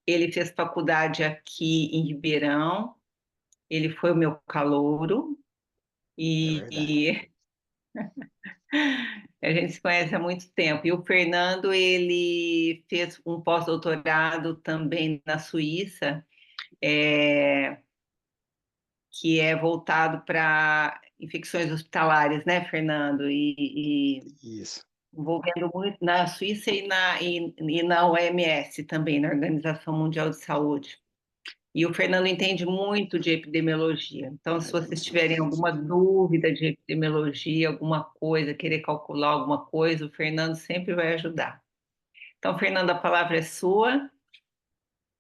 ele fez faculdade aqui em Ribeirão, ele foi o meu calouro, É verdade. e a gente se conhece há muito tempo. E o Fernando, ele fez um pós-doutorado também na Suíça, é, que é voltado para infecções hospitalares, né, Fernando? E Isso. envolvendo muito na Suíça e na OMS também, na Organização Mundial de Saúde. E o Fernando entende muito de epidemiologia. Então, se vocês tiverem alguma dúvida de epidemiologia, alguma coisa, querer calcular alguma coisa, o Fernando sempre vai ajudar. Então, Fernando, a palavra é sua.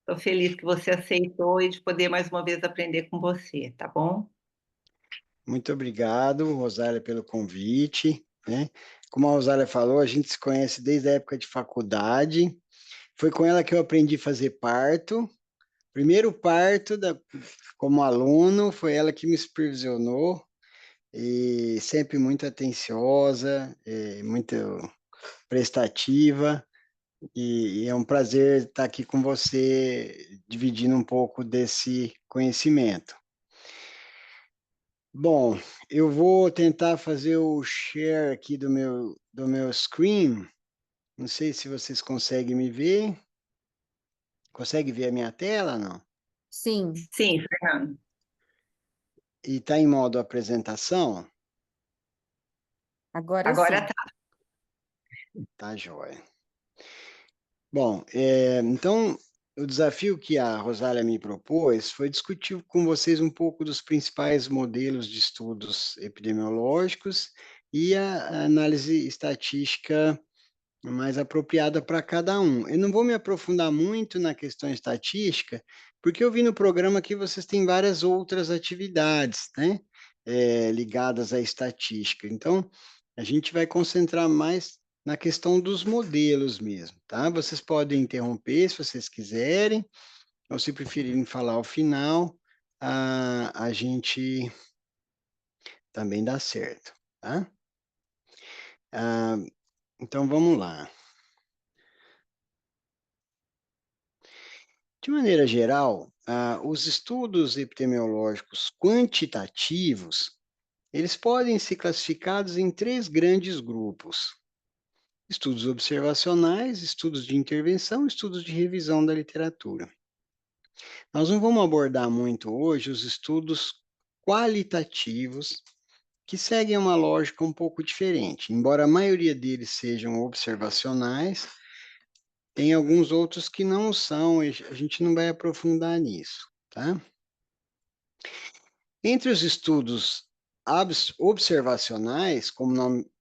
Estou feliz que você aceitou e de poder mais uma vez aprender com você, tá bom? Muito obrigado, Rosália, pelo convite, né? Como a Rosália falou, a gente se conhece desde a época de faculdade. Foi com ela que eu aprendi a fazer parto. Primeiro parto como aluno, foi ela que me supervisionou e sempre muito atenciosa, muito prestativa. E é um prazer estar aqui com você, dividindo um pouco desse conhecimento. Bom, eu vou tentar fazer o share aqui do meu screen. Não sei se vocês conseguem me ver. Consegue ver a minha tela, não? Sim, Sim, Fernando. E está em modo apresentação? agora Agora sim. tá. Tá joia. Bom, então o desafio que a Rosália me propôs foi discutir com vocês um pouco dos principais modelos de estudos epidemiológicos e a análise estatística mais apropriada para cada um. Eu não vou me aprofundar muito na questão estatística, porque eu vi no programa que vocês têm várias outras atividades, né, ligadas à estatística. Então, a gente vai concentrar mais na questão dos modelos mesmo, tá? Vocês podem interromper se vocês quiserem, ou se preferirem falar ao final, a gente também dá certo, tá? Ah, então, vamos lá. De maneira geral, os estudos epidemiológicos quantitativos, eles podem ser classificados em três grandes grupos: estudos observacionais, estudos de intervenção, estudos de revisão da literatura. Nós não vamos abordar muito hoje os estudos qualitativos, que seguem uma lógica um pouco diferente. Embora a maioria deles sejam observacionais, tem alguns outros que não são, e a gente não vai aprofundar nisso, tá? Entre os estudos observacionais, como o nome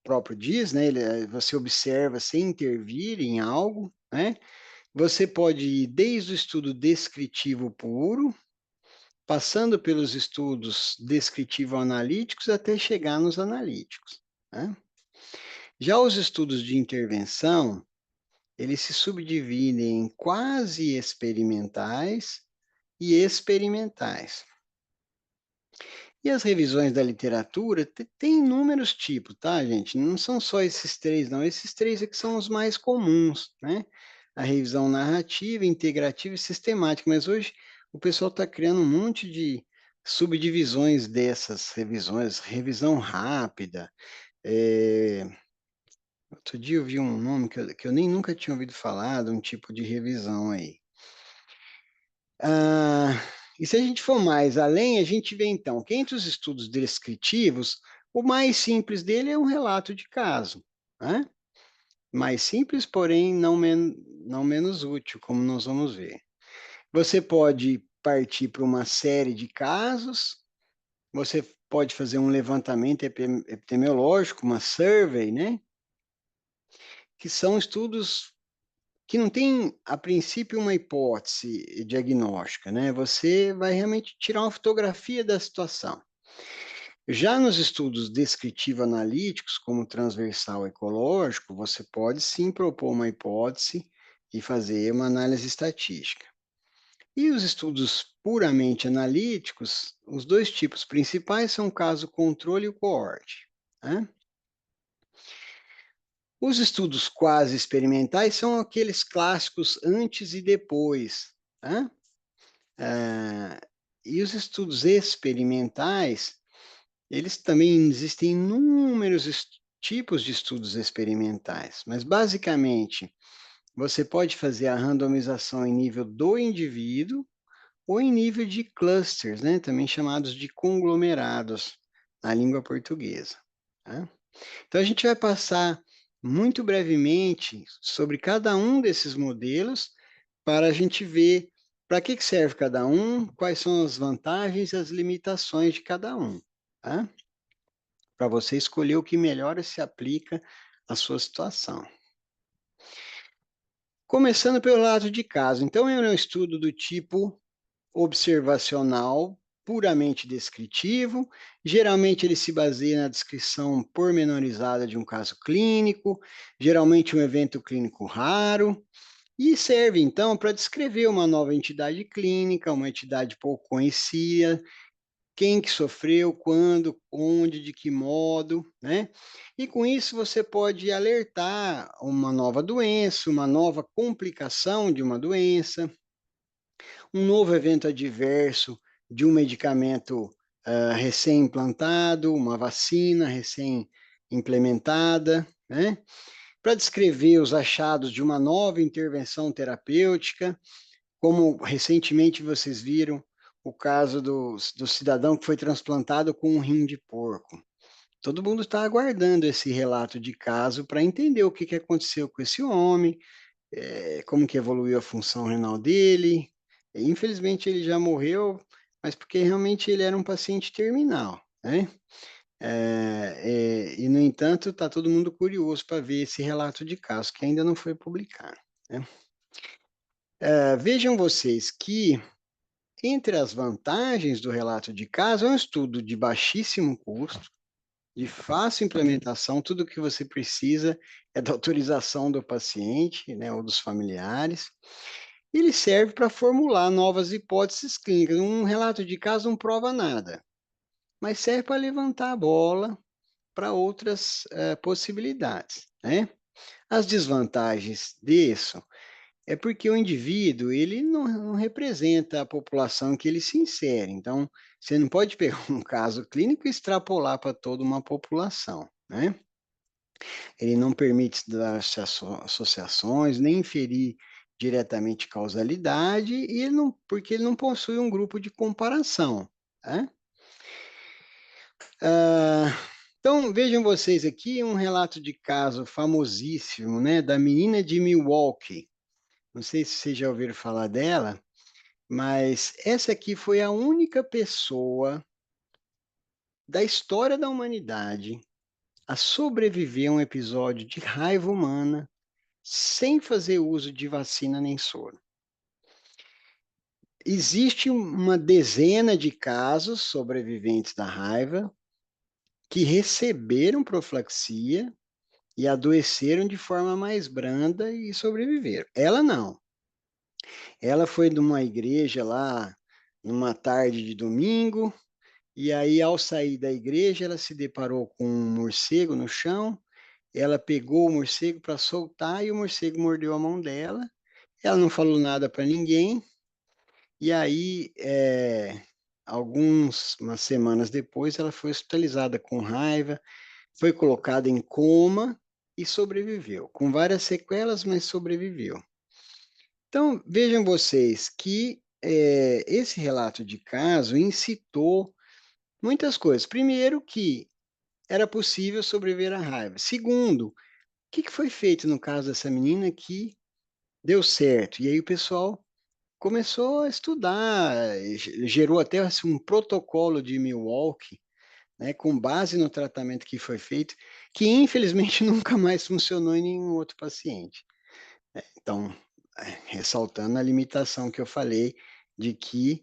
próprio diz, né, você observa sem intervir em algo, né? Você pode ir desde o estudo descritivo puro, passando pelos estudos descritivo-analíticos até chegar nos analíticos, né? Já os estudos de intervenção, eles se subdividem em quase experimentais e experimentais. E as revisões da literatura tem inúmeros tipos, tá, gente? Não são só esses três, não. Esses três é que são os mais comuns, né? A revisão narrativa, integrativa e sistemática. Mas hoje o pessoal está criando um monte de subdivisões dessas revisões. Revisão rápida. Outro dia eu vi um nome que eu nem nunca tinha ouvido falar, de um tipo de revisão aí. Ah, e se a gente for mais além, a gente vê então que entre os estudos descritivos, o mais simples dele é um relato de caso, né? Mais simples, porém não menos útil, como nós vamos ver. Você pode partir para uma série de casos, você pode fazer um levantamento epidemiológico, uma survey, né? Que são estudos que não tem, a princípio, uma hipótese diagnóstica, né? Você vai realmente tirar uma fotografia da situação. Já nos estudos descritivo-analíticos, como transversal ecológico, você pode sim propor uma hipótese e fazer uma análise estatística. E os estudos puramente analíticos, os dois tipos principais são o caso controle e o coorte, né? Os estudos quase experimentais são aqueles clássicos antes e depois, tá? Ah, e os estudos experimentais, eles também existem inúmeros tipos de estudos experimentais, mas basicamente você pode fazer a randomização em nível do indivíduo ou em nível de clusters, né? Também chamados de conglomerados na língua portuguesa, tá? Então, a gente vai passar muito brevemente sobre cada um desses modelos para a gente ver para que serve cada um, quais são as vantagens e as limitações de cada um, tá? Para você escolher o que melhor se aplica à sua situação. Começando pelo lado de caso. Então, é um estudo do tipo observacional, puramente descritivo. Geralmente ele se baseia na descrição pormenorizada de um caso clínico, geralmente um evento clínico raro, e serve então para descrever uma nova entidade clínica, uma entidade pouco conhecida, quem que sofreu, quando, onde, de que modo, né? E com isso você pode alertar uma nova doença, uma nova complicação de uma doença, um novo evento adverso de um medicamento recém-implantado, uma vacina recém-implementada, né? Para descrever os achados de uma nova intervenção terapêutica, como recentemente vocês viram o caso do cidadão que foi transplantado com um rim de porco. Todo mundo está aguardando esse relato de caso para entender o que aconteceu com esse homem, como que evoluiu a função renal dele. Infelizmente ele já morreu, mas porque realmente ele era um paciente terminal, né? E no entanto está todo mundo curioso para ver esse relato de caso que ainda não foi publicado, né? Vejam vocês que entre as vantagens do relato de caso é um estudo de baixíssimo custo, de fácil implementação, tudo o que você precisa é da autorização do paciente, né, ou dos familiares. Ele serve para formular novas hipóteses clínicas. Um relato de caso não prova nada, mas serve para levantar a bola para outras possibilidades, né? As desvantagens disso é porque o indivíduo ele não representa a população em que ele se insere. Então, você não pode pegar um caso clínico e extrapolar para toda uma população, né? Ele não permite dar associações, nem inferir diretamente causalidade, e porque ele não possui um grupo de comparação, né? Ah, então, vejam vocês aqui um relato de caso famosíssimo, né, da menina de Milwaukee. Não sei se vocês já ouviram falar dela, mas essa aqui foi a única pessoa da história da humanidade a sobreviver a um episódio de raiva humana sem fazer uso de vacina nem soro. Existe uma dezena de casos sobreviventes da raiva que receberam profilaxia e adoeceram de forma mais branda e sobreviveram. Ela não. Ela foi numa igreja lá, numa tarde de domingo, e aí, ao sair da igreja, ela se deparou com um morcego no chão. Ela pegou o morcego para soltar e o morcego mordeu a mão dela. Ela não falou nada para ninguém. E aí, umas semanas depois, ela foi hospitalizada com raiva, foi colocada em coma e sobreviveu, com várias sequelas, mas sobreviveu. Então, vejam vocês que esse relato de caso incitou muitas coisas. Primeiro, que era possível sobreviver à raiva. Segundo, o que foi feito no caso dessa menina que deu certo? E aí o pessoal começou a estudar, gerou até assim, um protocolo de Milwaukee, né, com base no tratamento que foi feito, que infelizmente nunca mais funcionou em nenhum outro paciente. Então, ressaltando a limitação que eu falei de que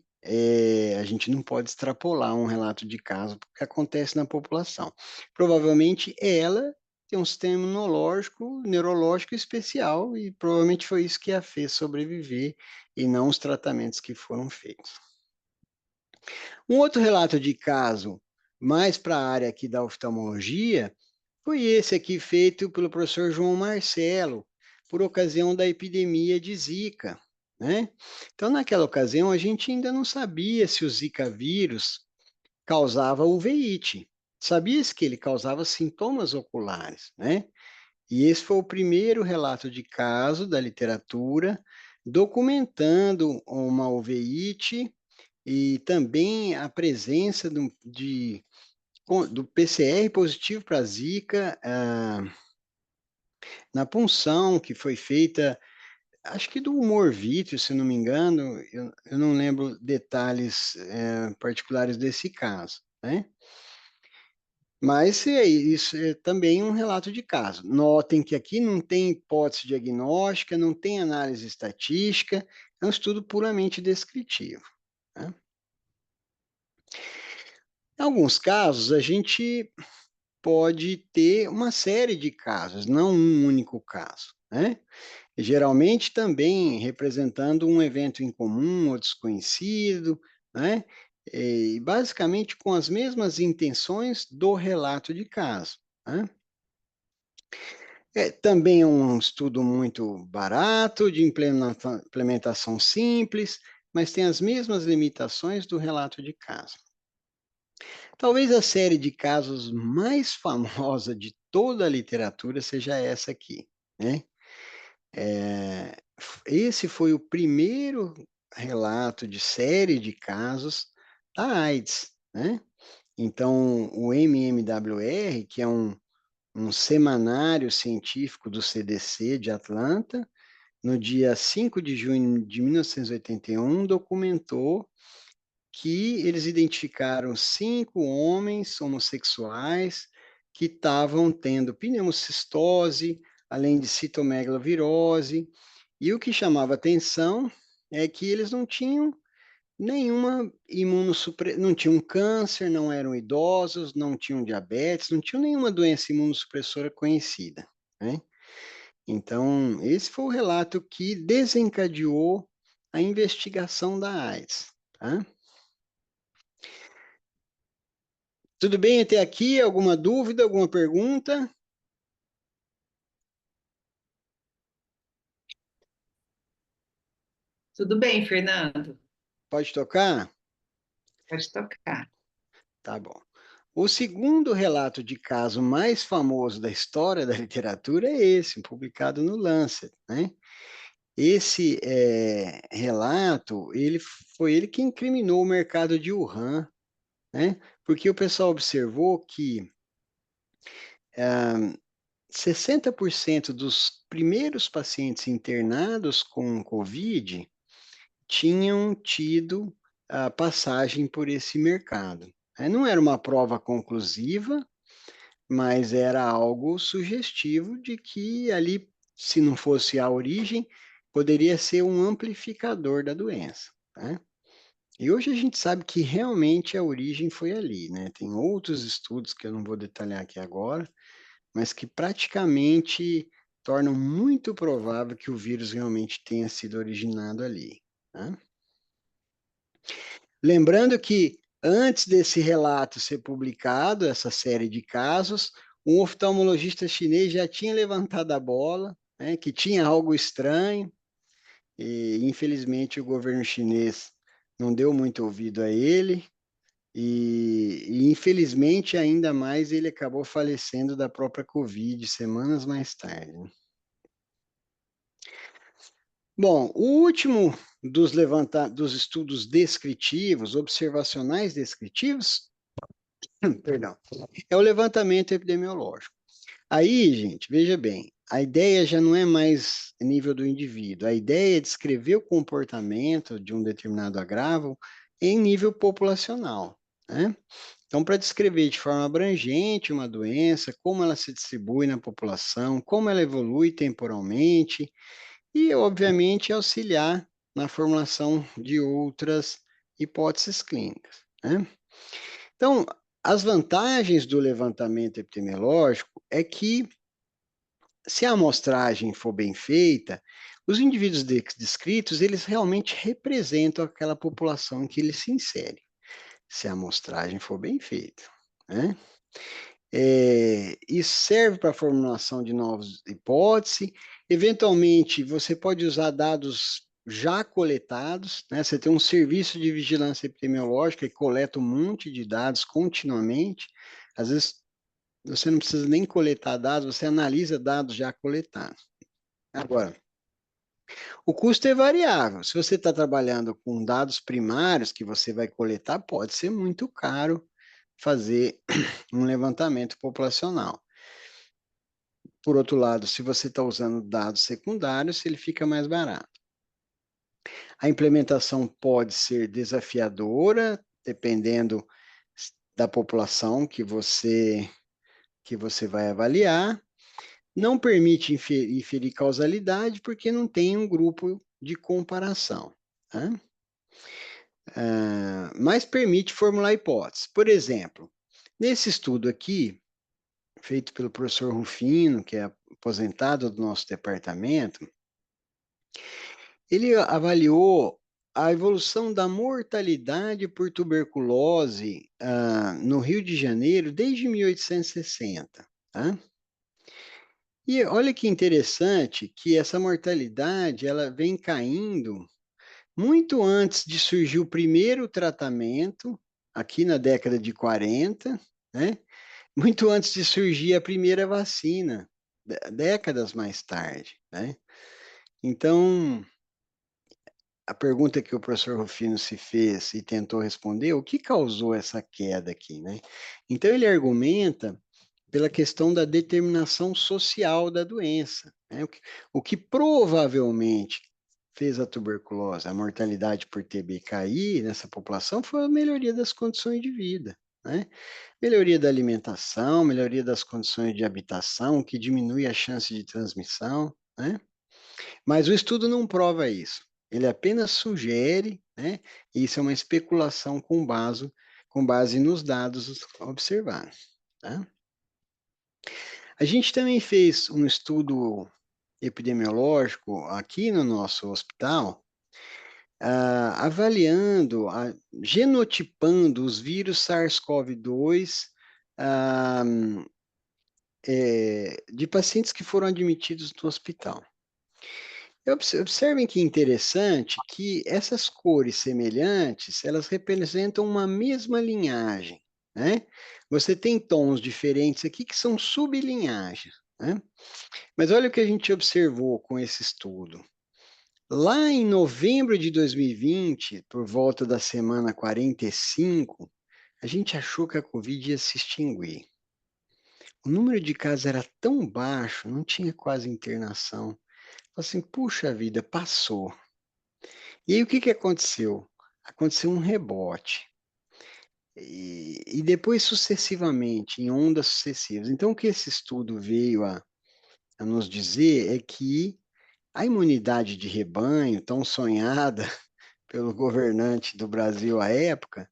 a gente não pode extrapolar um relato de caso que acontece na população. Provavelmente ela tem um sistema imunológico, neurológico especial e provavelmente foi isso que a fez sobreviver e não os tratamentos que foram feitos. Um outro relato de caso, mais para a área aqui da oftalmologia, foi esse aqui feito pelo professor João Marcelo, por ocasião da epidemia de Zika, né? Então, naquela ocasião, a gente ainda não sabia se o Zika vírus causava uveíte. Sabia-se que ele causava sintomas oculares, né? E esse foi o primeiro relato de caso da literatura documentando uma uveíte e também a presença do PCR positivo para Zika na punção que foi feita, acho que do humor vítreo, se não me engano, eu não lembro detalhes particulares desse caso, né? Mas isso é também um relato de caso. Notem que aqui não tem hipótese diagnóstica, não tem análise estatística, é um estudo puramente descritivo, né? Em alguns casos, a gente pode ter uma série de casos, não um único caso, né? Geralmente também representando um evento incomum ou desconhecido, né? E basicamente com as mesmas intenções do relato de caso, né? É também um estudo muito barato, de implementação simples, mas tem as mesmas limitações do relato de caso. Talvez a série de casos mais famosa de toda a literatura seja essa aqui, né? Esse foi o primeiro relato de série de casos da AIDS, né? Então, o MMWR, que é um semanário científico do CDC de Atlanta, no dia 5 de junho de 1981, documentou que eles identificaram 5 homens homossexuais que estavam tendo pneumocistose, além de citomegalovirose, e o que chamava atenção é que eles não tinham nenhuma imunossupressão, não tinham câncer, não eram idosos, não tinham diabetes, não tinham nenhuma doença imunossupressora conhecida, né? Então, esse foi o relato que desencadeou a investigação da AIDS, tá? Tudo bem até aqui? Alguma dúvida, alguma pergunta? Tudo bem, Fernando? Pode tocar? Pode tocar. Tá bom. O segundo relato de caso mais famoso da história da literatura é esse, publicado no Lancet, né? Esse relato, foi ele que incriminou o mercado de Wuhan, né? Porque o pessoal observou que 60% dos primeiros pacientes internados com Covid tinham tido a passagem por esse mercado. Não era uma prova conclusiva, mas era algo sugestivo de que ali, se não fosse a origem, poderia ser um amplificador da doença, né? E hoje a gente sabe que realmente a origem foi ali, né? Tem outros estudos que eu não vou detalhar aqui agora, mas que praticamente tornam muito provável que o vírus realmente tenha sido originado ali, né? Lembrando que antes desse relato ser publicado, essa série de casos, um oftalmologista chinês já tinha levantado a bola, né, que tinha algo estranho, e infelizmente o governo chinês não deu muito ouvido a ele, e infelizmente ainda mais ele acabou falecendo da própria Covid semanas mais tarde, né? Bom, o último dos estudos descritivos, observacionais descritivos, perdão, é o levantamento epidemiológico. Aí, gente, veja bem, a ideia já não é mais nível do indivíduo, a ideia é descrever o comportamento de um determinado agravo em nível populacional, né? Então, para descrever de forma abrangente uma doença, como ela se distribui na população, como ela evolui temporalmente, e, obviamente, auxiliar na formulação de outras hipóteses clínicas, né? Então, as vantagens do levantamento epidemiológico é que, se a amostragem for bem feita, os indivíduos descritos, eles realmente representam aquela população em que ele se insere, se a amostragem for bem feita, né? Isso serve para a formulação de novas hipóteses. Eventualmente, você pode usar dados já coletados, né? Você tem um serviço de vigilância epidemiológica que coleta um monte de dados continuamente. Às vezes, você não precisa nem coletar dados, você analisa dados já coletados. Agora, o custo é variável. Se você está trabalhando com dados primários que você vai coletar, pode ser muito caro fazer um levantamento populacional. Por outro lado, se você está usando dados secundários, ele fica mais barato. A implementação pode ser desafiadora, dependendo da população que você vai avaliar. Não permite inferir causalidade porque não tem um grupo de comparação, tá? Mas permite formular hipóteses. Por exemplo, nesse estudo aqui, feito pelo professor Rufino, que é aposentado do nosso departamento, ele avaliou a evolução da mortalidade por tuberculose no Rio de Janeiro desde 1860. Tá? E olha que interessante que essa mortalidade ela vem caindo muito antes de surgir o primeiro tratamento, aqui na década de 40, né? Muito antes de surgir a primeira vacina, décadas mais tarde, né? Então, a pergunta que o professor Rufino se fez e tentou responder, o que causou essa queda aqui, né? Então, ele argumenta pela questão da determinação social da doença, né? O que provavelmente fez a tuberculose, a mortalidade por TB cair nessa população foi a melhoria das condições de vida, né? Melhoria da alimentação, melhoria das condições de habitação, que diminui a chance de transmissão, né? Mas o estudo não prova isso. Ele apenas sugere, né? E isso é uma especulação com base nos dados observados, tá? A gente também fez um estudo epidemiológico aqui no nosso hospital, avaliando, genotipando os vírus SARS-CoV-2 ah, de pacientes que foram admitidos no hospital. Observem que interessante que essas cores semelhantes, elas representam uma mesma linhagem, né? Você tem tons diferentes aqui que são sublinhagens, né? Mas olha o que a gente observou com esse estudo. Lá em novembro de 2020, por volta da semana 45, a gente achou que a Covid ia se extinguir. O número de casos era tão baixo, não tinha quase internação. Assim, puxa vida, passou. E aí o que que aconteceu? Aconteceu um rebote. E depois sucessivamente, em ondas sucessivas. Então, o que esse estudo veio a nos dizer é que a imunidade de rebanho, tão sonhada pelo governante do Brasil à época,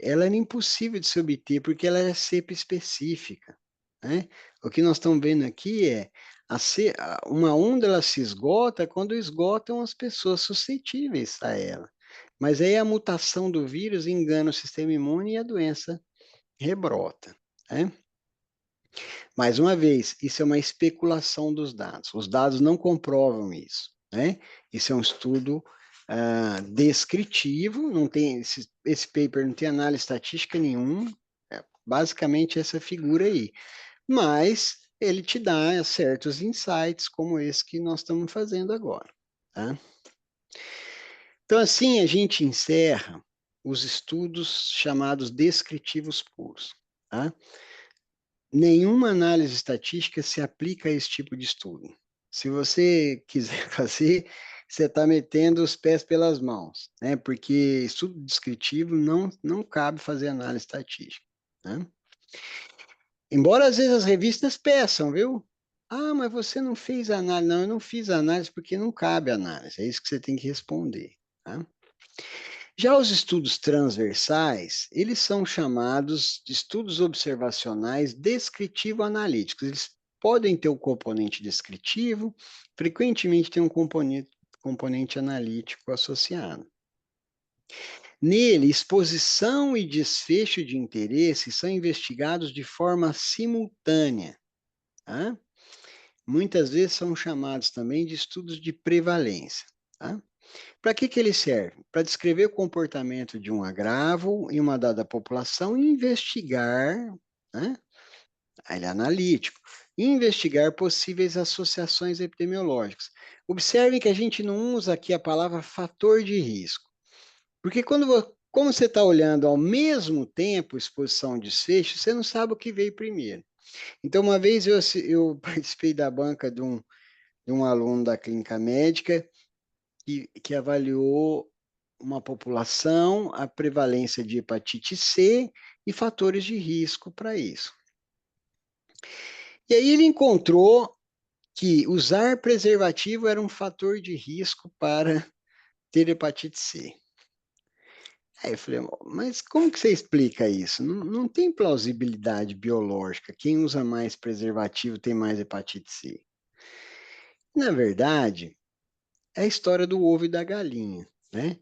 ela era impossível de se obter porque ela era cepa específica, né? O que nós estamos vendo aqui é uma onda ela se esgota quando esgotam as pessoas suscetíveis a ela. Mas aí a mutação do vírus engana o sistema imune e a doença rebrota, né? Mais uma vez, isso é uma especulação dos dados. Os dados não comprovam isso, né? Isso é um estudo descritivo, não tem esse paper não tem análise estatística nenhuma, basicamente essa figura aí. Mas ele te dá certos insights, como esse que nós estamos fazendo agora, tá? Então, assim a gente encerra os estudos chamados descritivos puros, tá? Nenhuma análise estatística se aplica a esse tipo de estudo. Se você quiser fazer, você está metendo os pés pelas mãos, né? Porque estudo descritivo não cabe fazer análise estatística, né? Embora às vezes as revistas peçam, viu? Ah, mas você não fez análise. Não, eu não fiz análise porque não cabe análise. É isso que você tem que responder, tá? Já os estudos transversais, eles são chamados de estudos observacionais descritivo-analíticos. Eles podem ter um componente descritivo, frequentemente tem um componente analítico associado. Nele, exposição e desfecho de interesse são investigados de forma simultânea. Tá? Muitas vezes são chamados também de estudos de prevalência. Tá? Para que ele serve? Para descrever o comportamento de um agravo em uma dada população e investigar, né? Ele é analítico, e investigar possíveis associações epidemiológicas. Observem que a gente não usa aqui a palavra fator de risco, porque como você está olhando ao mesmo tempo exposição e desfecho, você não sabe o que veio primeiro. Então, uma vez eu participei da banca de um aluno da clínica médica que avaliou uma população, a prevalência de hepatite C e fatores de risco para isso. E aí ele encontrou que usar preservativo era um fator de risco para ter hepatite C. Aí eu falei, mas como que você explica isso? Não tem plausibilidade biológica. Quem usa mais preservativo tem mais hepatite C. Na verdade, é a história do ovo e da galinha, né?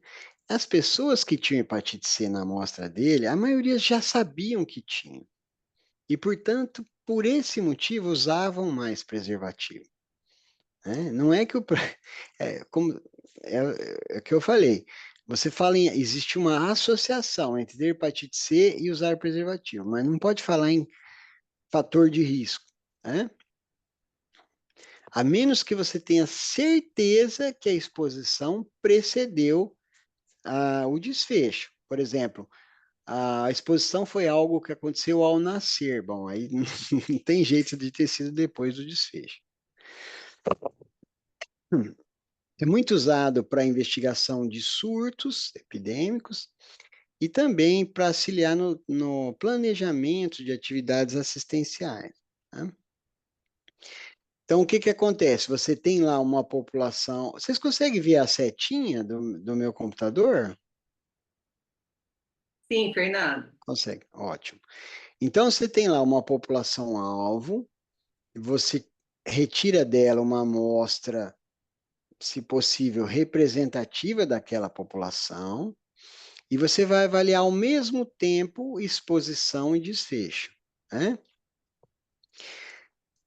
As pessoas que tinham hepatite C na amostra dele, a maioria já sabiam que tinham. E, portanto, por esse motivo, usavam mais preservativo. Né? Não é que o. Como, é o que eu falei. Você fala em. Existe uma associação entre ter hepatite C e usar preservativo, mas não pode falar em fator de risco. Né? A menos que você tenha certeza que a exposição precedeu o desfecho. Por exemplo, a exposição foi algo que aconteceu ao nascer. Bom, aí não tem jeito de ter sido depois do desfecho. É muito usado para investigação de surtos epidêmicos e também para auxiliar no planejamento de atividades assistenciais. Tá? Então, o que que acontece? Você tem lá uma população. Vocês conseguem ver a setinha do meu computador? Sim, Fernando. Consegue, ótimo. Então, você tem lá uma população-alvo, você retira dela uma amostra, se possível, representativa daquela população, e você vai avaliar ao mesmo tempo exposição e desfecho. Né?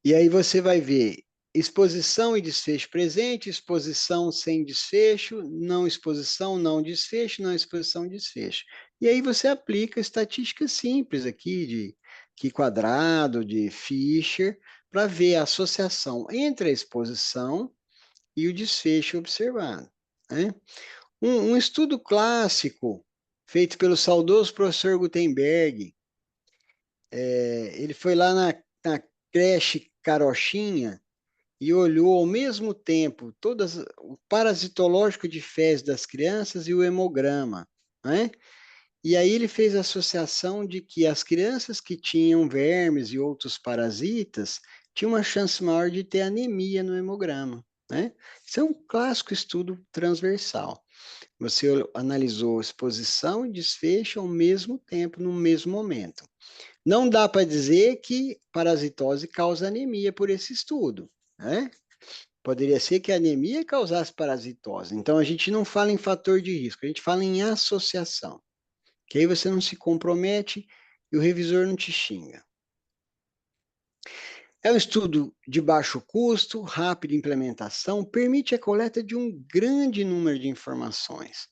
E aí você vai ver exposição e desfecho presente, exposição sem desfecho, não exposição, não desfecho, não exposição, desfecho. E aí você aplica estatísticas simples aqui de Q quadrado, de Fisher, para ver a associação entre a exposição e o desfecho observado. Né? Um estudo clássico feito pelo saudoso professor Gutenberg, ele foi lá na creche Carochinha e olhou ao mesmo tempo o parasitológico de fezes das crianças e o hemograma, né? E aí ele fez a associação de que as crianças que tinham vermes e outros parasitas tinham uma chance maior de ter anemia no hemograma, né? Isso é um clássico estudo transversal. Você analisou exposição e desfecho ao mesmo tempo, no mesmo momento. Não dá para dizer que parasitose causa anemia por esse estudo, né? Poderia ser que a anemia causasse parasitose. Então, a gente não fala em fator de risco, a gente fala em associação. Que aí você não se compromete e o revisor não te xinga. É um estudo de baixo custo, rápida implementação, permite a coleta de um grande número de informações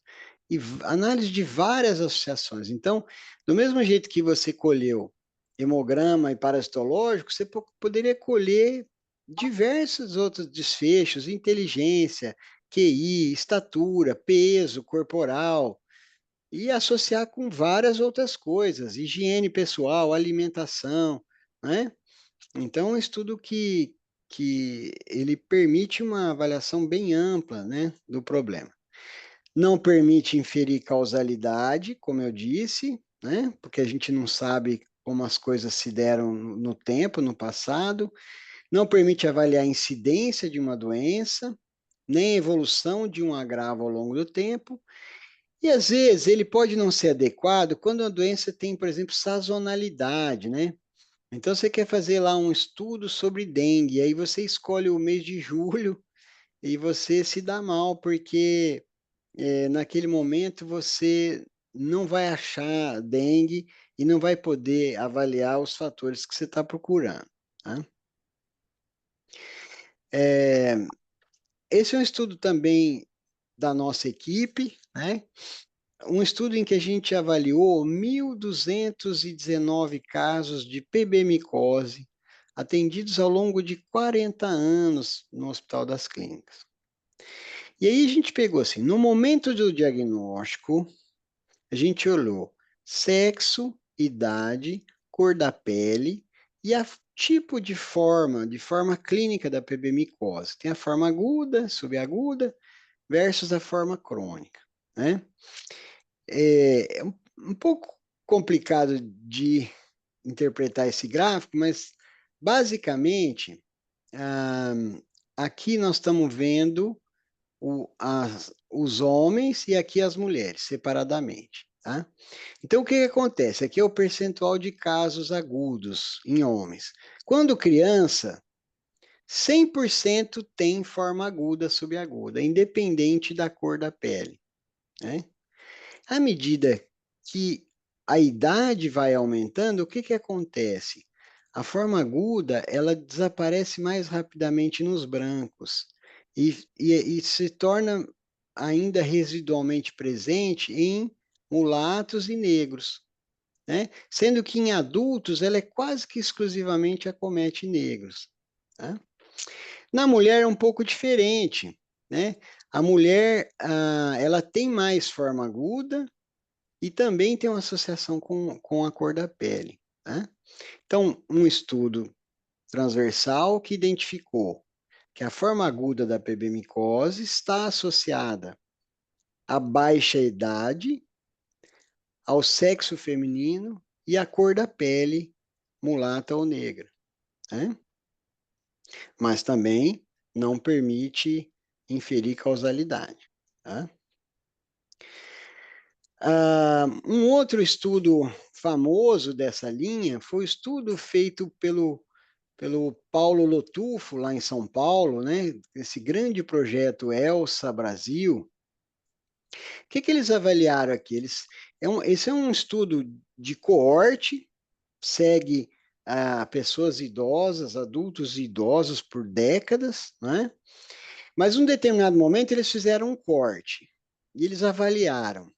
e análise de várias associações. Então, do mesmo jeito que você colheu hemograma e parasitológico, você poderia colher diversos outros desfechos, inteligência, QI, estatura, peso corporal, e associar com várias outras coisas, higiene pessoal, alimentação, né? Então, é um estudo que ele permite uma avaliação bem ampla, né, do problema. Não permite inferir causalidade, como eu disse, né, porque a gente não sabe como as coisas se deram no tempo, no passado. Não permite avaliar a incidência de uma doença, nem a evolução de um agravo ao longo do tempo. E às vezes ele pode não ser adequado quando a doença tem, por exemplo, sazonalidade, né? Então, você quer fazer lá um estudo sobre dengue, aí você escolhe o mês de julho e você se dá mal, porque naquele momento você não vai achar dengue e não vai poder avaliar os fatores que você está procurando, tá? Esse é um estudo também da nossa equipe, né? Um estudo em que a gente avaliou 1.219 casos de PB-micose atendidos ao longo de 40 anos no Hospital das Clínicas. E aí a gente pegou assim, no momento do diagnóstico, a gente olhou sexo, idade, cor da pele e a tipo de forma clínica da PB-micose. Tem a forma aguda, subaguda, versus a forma crônica, né? É um pouco complicado de interpretar esse gráfico, mas basicamente, ah, aqui nós estamos vendo os homens e aqui as mulheres, separadamente, tá? Então, o que que acontece? Aqui é o percentual de casos agudos em homens. Quando criança, 100% tem forma aguda, subaguda, independente da cor da pele, né? À medida que a idade vai aumentando, o que que acontece? A forma aguda, ela desaparece mais rapidamente nos brancos e se torna ainda residualmente presente em mulatos e negros, né? Sendo que em adultos ela é quase que exclusivamente acomete negros, tá? Na mulher é um pouco diferente, né? A mulher, ela tem mais forma aguda e também tem uma associação com a cor da pele, né? Então, um estudo transversal que identificou que a forma aguda da PB-micose está associada à baixa idade, ao sexo feminino e à cor da pele, mulata ou negra, né? Mas também não permite inferir causalidade, tá? Um outro estudo famoso dessa linha foi o estudo feito pelo Paulo Lotufo, lá em São Paulo, né? Esse grande projeto ELSA Brasil. O que que eles avaliaram aqui? Esse é um estudo de coorte, segue pessoas idosas, adultos e idosos por décadas, né? Mas em um determinado momento eles fizeram um corte e eles avaliaram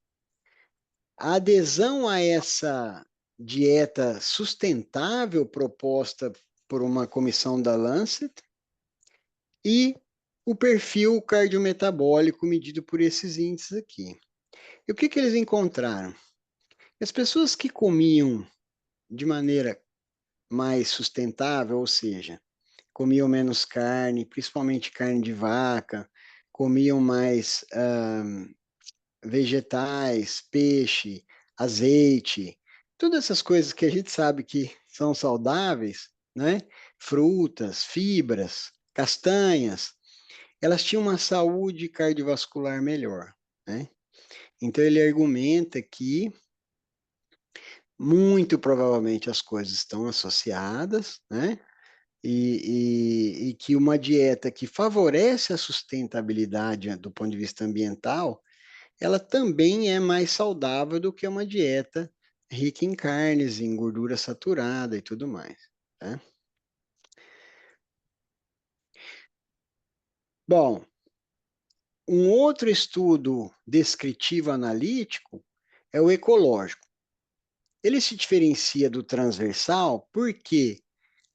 a adesão a essa dieta sustentável proposta por uma comissão da Lancet e o perfil cardiometabólico medido por esses índices aqui. E o que que eles encontraram? As pessoas que comiam de maneira mais sustentável, ou seja, comiam menos carne, principalmente carne de vaca, comiam mais vegetais, peixe, azeite, todas essas coisas que a gente sabe que são saudáveis, né? Frutas, fibras, castanhas, elas tinham uma saúde cardiovascular melhor, né? Então ele argumenta que muito provavelmente as coisas estão associadas, né? E que uma dieta que favorece a sustentabilidade do ponto de vista ambiental, ela também é mais saudável do que uma dieta rica em carnes, em gordura saturada e tudo mais, tá? Bom, um outro estudo descritivo analítico é o ecológico. Ele se diferencia do transversal porque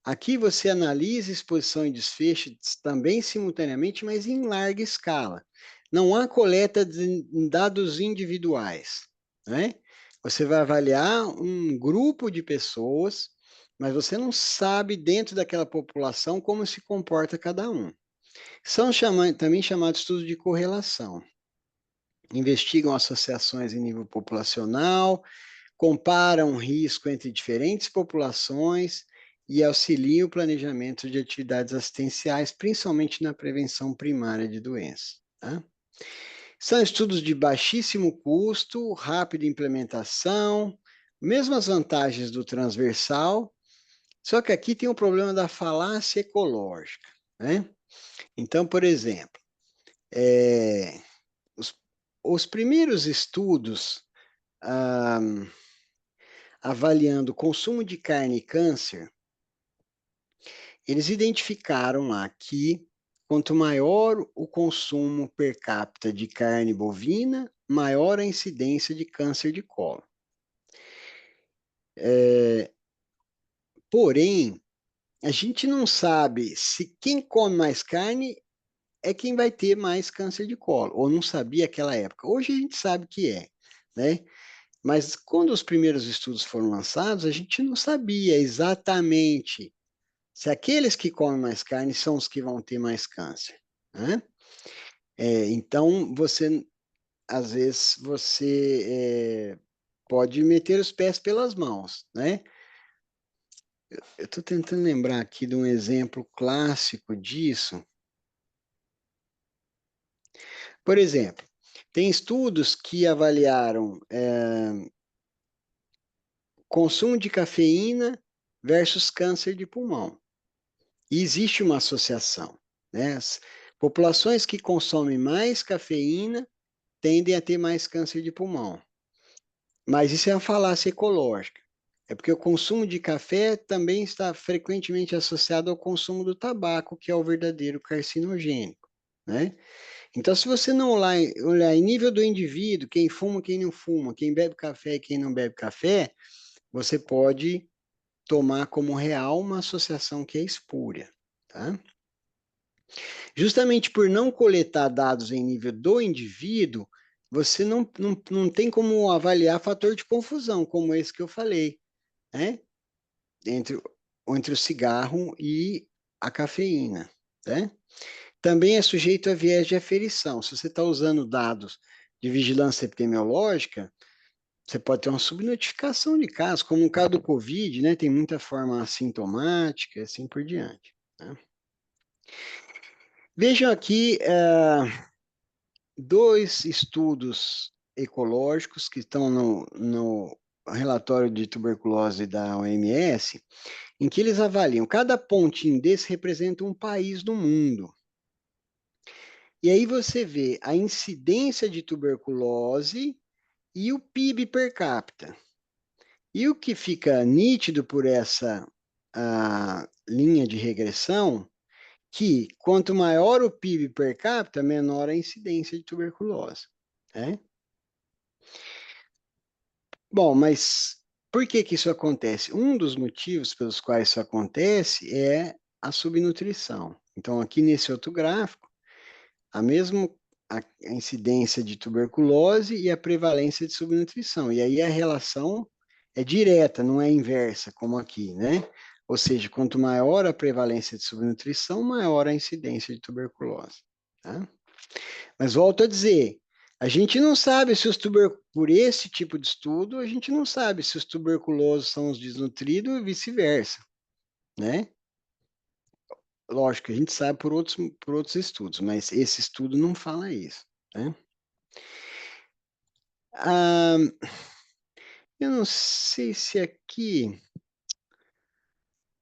aqui você analisa exposição e desfecho também simultaneamente, mas em larga escala. Não há coleta de dados individuais, né? Você vai avaliar um grupo de pessoas, mas você não sabe dentro daquela população como se comporta cada um. São também chamados estudos de correlação. Investigam associações em nível populacional, comparam risco entre diferentes populações e auxiliam o planejamento de atividades assistenciais, principalmente na prevenção primária de doenças, tá? São estudos de baixíssimo custo, rápida implementação, mesmas vantagens do transversal, só que aqui tem o problema da falácia ecológica, né? Então, por exemplo, é, os, os primeiros estudos ah, avaliando o consumo de carne e câncer, eles identificaram lá que quanto maior o consumo per capita de carne bovina, maior a incidência de câncer de colo. Porém, a gente não sabe se quem come mais carne é quem vai ter mais câncer de colo, ou não sabia naquela época. Hoje a gente sabe que é, né? Mas quando os primeiros estudos foram lançados, a gente não sabia exatamente se aqueles que comem mais carne são os que vão ter mais câncer, né? Então, às vezes, pode meter os pés pelas mãos, né? Eu estou tentando lembrar aqui de um exemplo clássico disso. Por exemplo, tem estudos que avaliaram consumo de cafeína versus câncer de pulmão. E existe uma associação, né? As populações que consomem mais cafeína tendem a ter mais câncer de pulmão. Mas isso é uma falácia ecológica. É porque o consumo de café também está frequentemente associado ao consumo do tabaco, que é o verdadeiro carcinogênico, né? Então, se você não olhar em nível do indivíduo, quem fuma, quem não fuma, quem bebe café e quem não bebe café, você pode tomar como real uma associação que é espúria, tá? Justamente por não coletar dados em nível do indivíduo, você não tem como avaliar fator de confusão, como esse que eu falei, né? Entre, entre o cigarro e a cafeína, né? Também é sujeito a viés de aferição. Se você está usando dados de vigilância epidemiológica, você pode ter uma subnotificação de casos, como no caso do Covid, né? Tem muita forma assintomática, assim por diante, né? Vejam aqui dois estudos ecológicos que estão no relatório de tuberculose da OMS, em que eles avaliam, cada pontinho desse representa um país do mundo. E aí você vê a incidência de tuberculose e o PIB per capita. E o que fica nítido por essa linha de regressão, que quanto maior o PIB per capita, menor a incidência de tuberculose, né? Bom, mas por que que isso acontece? Um dos motivos pelos quais isso acontece é a subnutrição. Então, aqui nesse outro gráfico, a mesma a incidência de tuberculose e a prevalência de subnutrição. E aí a relação é direta, não é inversa, como aqui, né? Ou seja, quanto maior a prevalência de subnutrição, maior a incidência de tuberculose, tá? Mas volto a dizer, a gente não sabe se por esse tipo de estudo, a gente não sabe se os tuberculosos são os desnutridos e vice-versa, né? Lógico, a gente sabe por outros estudos, mas esse estudo não fala isso, né? Ah, eu não sei se aqui,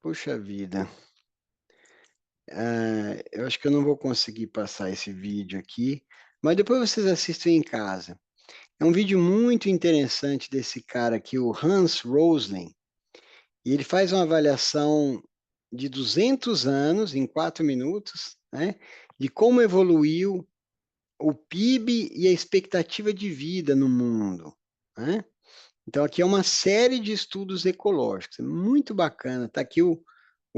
puxa vida, eu acho que eu não vou conseguir passar esse vídeo aqui, mas depois vocês assistem em casa. É um vídeo muito interessante desse cara aqui, o Hans Rosling, e ele faz uma avaliação de 200 anos, em 4 minutos, né, de como evoluiu o PIB e a expectativa de vida no mundo, né? Então, aqui é uma série de estudos ecológicos, é muito bacana. Está aqui o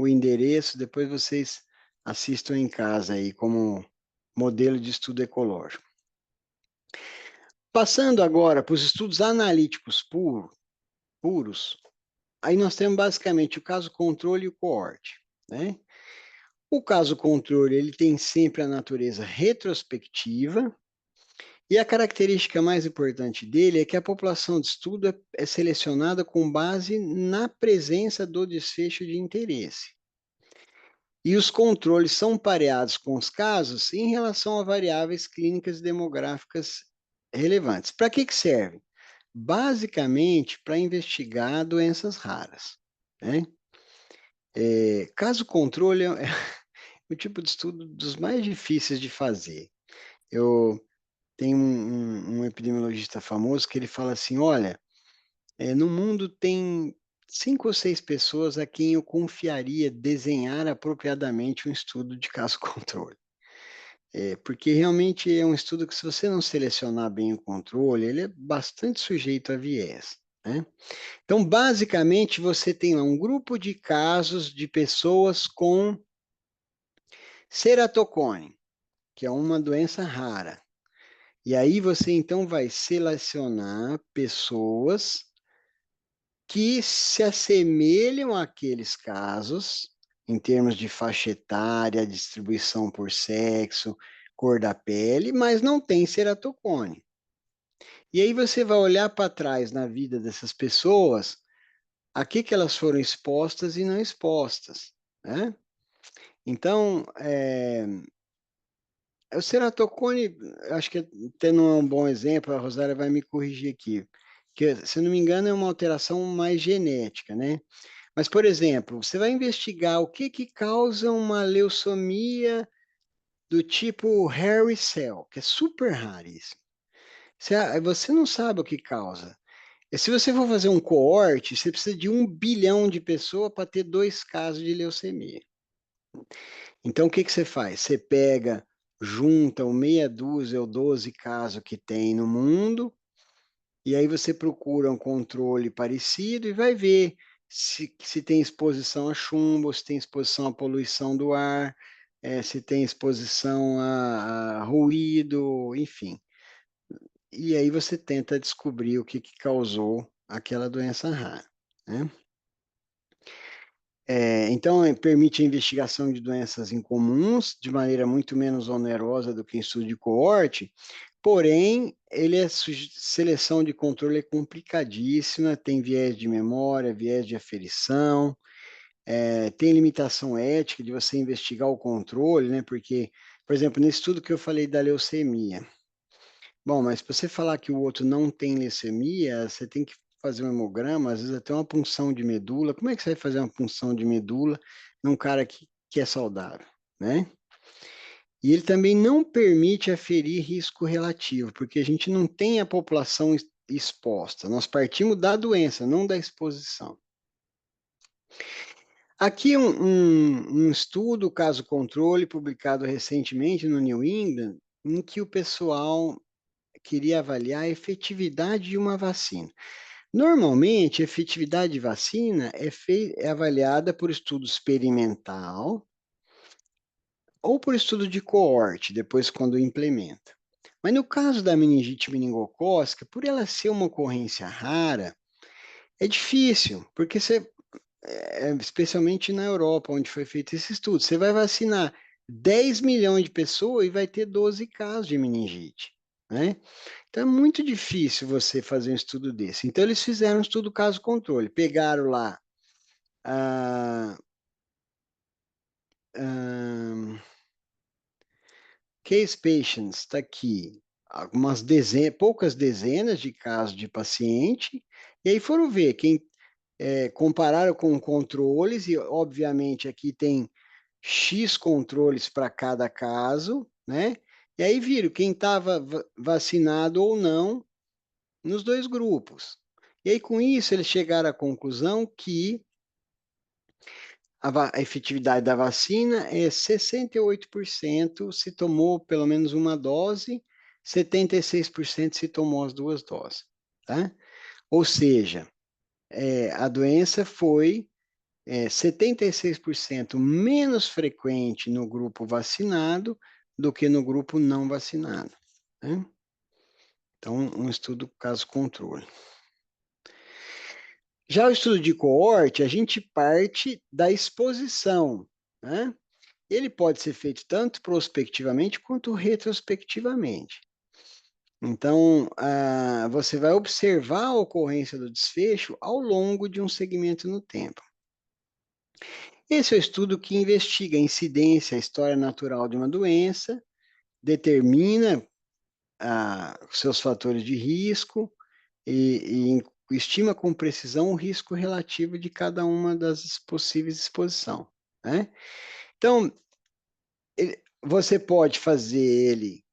endereço, depois vocês assistam em casa aí como modelo de estudo ecológico. Passando agora para os estudos analíticos puros, aí nós temos basicamente o caso controle e o coorte, né? O caso controle, ele tem sempre a natureza retrospectiva, e a característica mais importante dele é que a população de estudo é selecionada com base na presença do desfecho de interesse. E os controles são pareados com os casos em relação a variáveis clínicas e demográficas relevantes. Para que que serve? Basicamente, para investigar doenças raras, né? Caso controle é o tipo de estudo dos mais difíceis de fazer. Eu Tem um epidemiologista famoso que ele fala assim, olha, no mundo tem 5 ou 6 pessoas a quem eu confiaria desenhar apropriadamente um estudo de caso controle. Porque realmente é um estudo que, se você não selecionar bem o controle, ele é bastante sujeito a viés, né? Então, basicamente, você tem lá um grupo de casos de pessoas com ceratocone, que é uma doença rara. E aí você então vai selecionar pessoas que se assemelham àqueles casos, em termos de faixa etária, distribuição por sexo, cor da pele, mas não tem ceratocone. E aí você vai olhar para trás na vida dessas pessoas, a que elas foram expostas e não expostas, né? Então, o ceratocone, acho que até não é um bom exemplo, a Rosária vai me corrigir aqui, que, se não me engano, é uma alteração mais genética, né? Mas, por exemplo, você vai investigar o que causa uma leucemia do tipo hairy cell, que é super raríssimo. Você não sabe o que causa. E se você for fazer um coorte, você precisa de 1 bilhão de pessoas para ter 2 casos de leucemia. Então, o que você faz? Você pega, junta o meia dúzia ou 12 casos que tem no mundo, e aí você procura um controle parecido e vai ver se tem exposição a chumbo, se tem exposição à poluição do ar, se tem exposição a ruído, enfim. E aí você tenta descobrir o que causou aquela doença rara, né? Então, permite a investigação de doenças incomuns de maneira muito menos onerosa do que em estudo de coorte, porém, seleção de controle é complicadíssima, tem viés de memória, viés de aferição, tem limitação ética de você investigar o controle, né? Porque, por exemplo, nesse estudo que eu falei da leucemia, bom, mas para você falar que o outro não tem leucemia, você tem que fazer um hemograma, às vezes até uma punção de medula. Como é que você vai fazer uma punção de medula num cara que é saudável, né? E ele também não permite aferir risco relativo, porque a gente não tem a população exposta. Nós partimos da doença, não da exposição. Aqui um estudo, caso controle, publicado recentemente no New England, em que o pessoal queria avaliar a efetividade de uma vacina. Normalmente, a efetividade de vacina é avaliada por estudo experimental ou por estudo de coorte, depois quando implementa. Mas no caso da meningite meningocócica, por ela ser uma ocorrência rara, é difícil, porque especialmente na Europa, onde foi feito esse estudo, você vai vacinar 10 milhões de pessoas e vai ter 12 casos de meningite, né? Então é muito difícil você fazer um estudo desse. Então eles fizeram um estudo caso controle, pegaram lá ah, ah, case patients, está aqui, poucas dezenas de casos de paciente, e aí foram ver compararam com controles, e obviamente aqui tem X controles para cada caso, né? E aí viram quem estava vacinado ou não nos dois grupos. E aí, com isso, eles chegaram à conclusão que a efetividade da vacina é 68% se tomou pelo menos uma dose, 76% se tomou as 2 doses, tá? Ou seja, a doença foi 76% menos frequente no grupo vacinado do que no grupo não vacinado, né? Então, um estudo caso controle. Já o estudo de coorte, a gente parte da exposição, né? Ele pode ser feito tanto prospectivamente quanto retrospectivamente. Então, você vai observar a ocorrência do desfecho ao longo de um segmento no tempo. Esse é o estudo que investiga a incidência, a história natural de uma doença, determina seus fatores de risco e estima com precisão o risco relativo de cada uma das possíveis exposições, né? Então, você pode fazer ele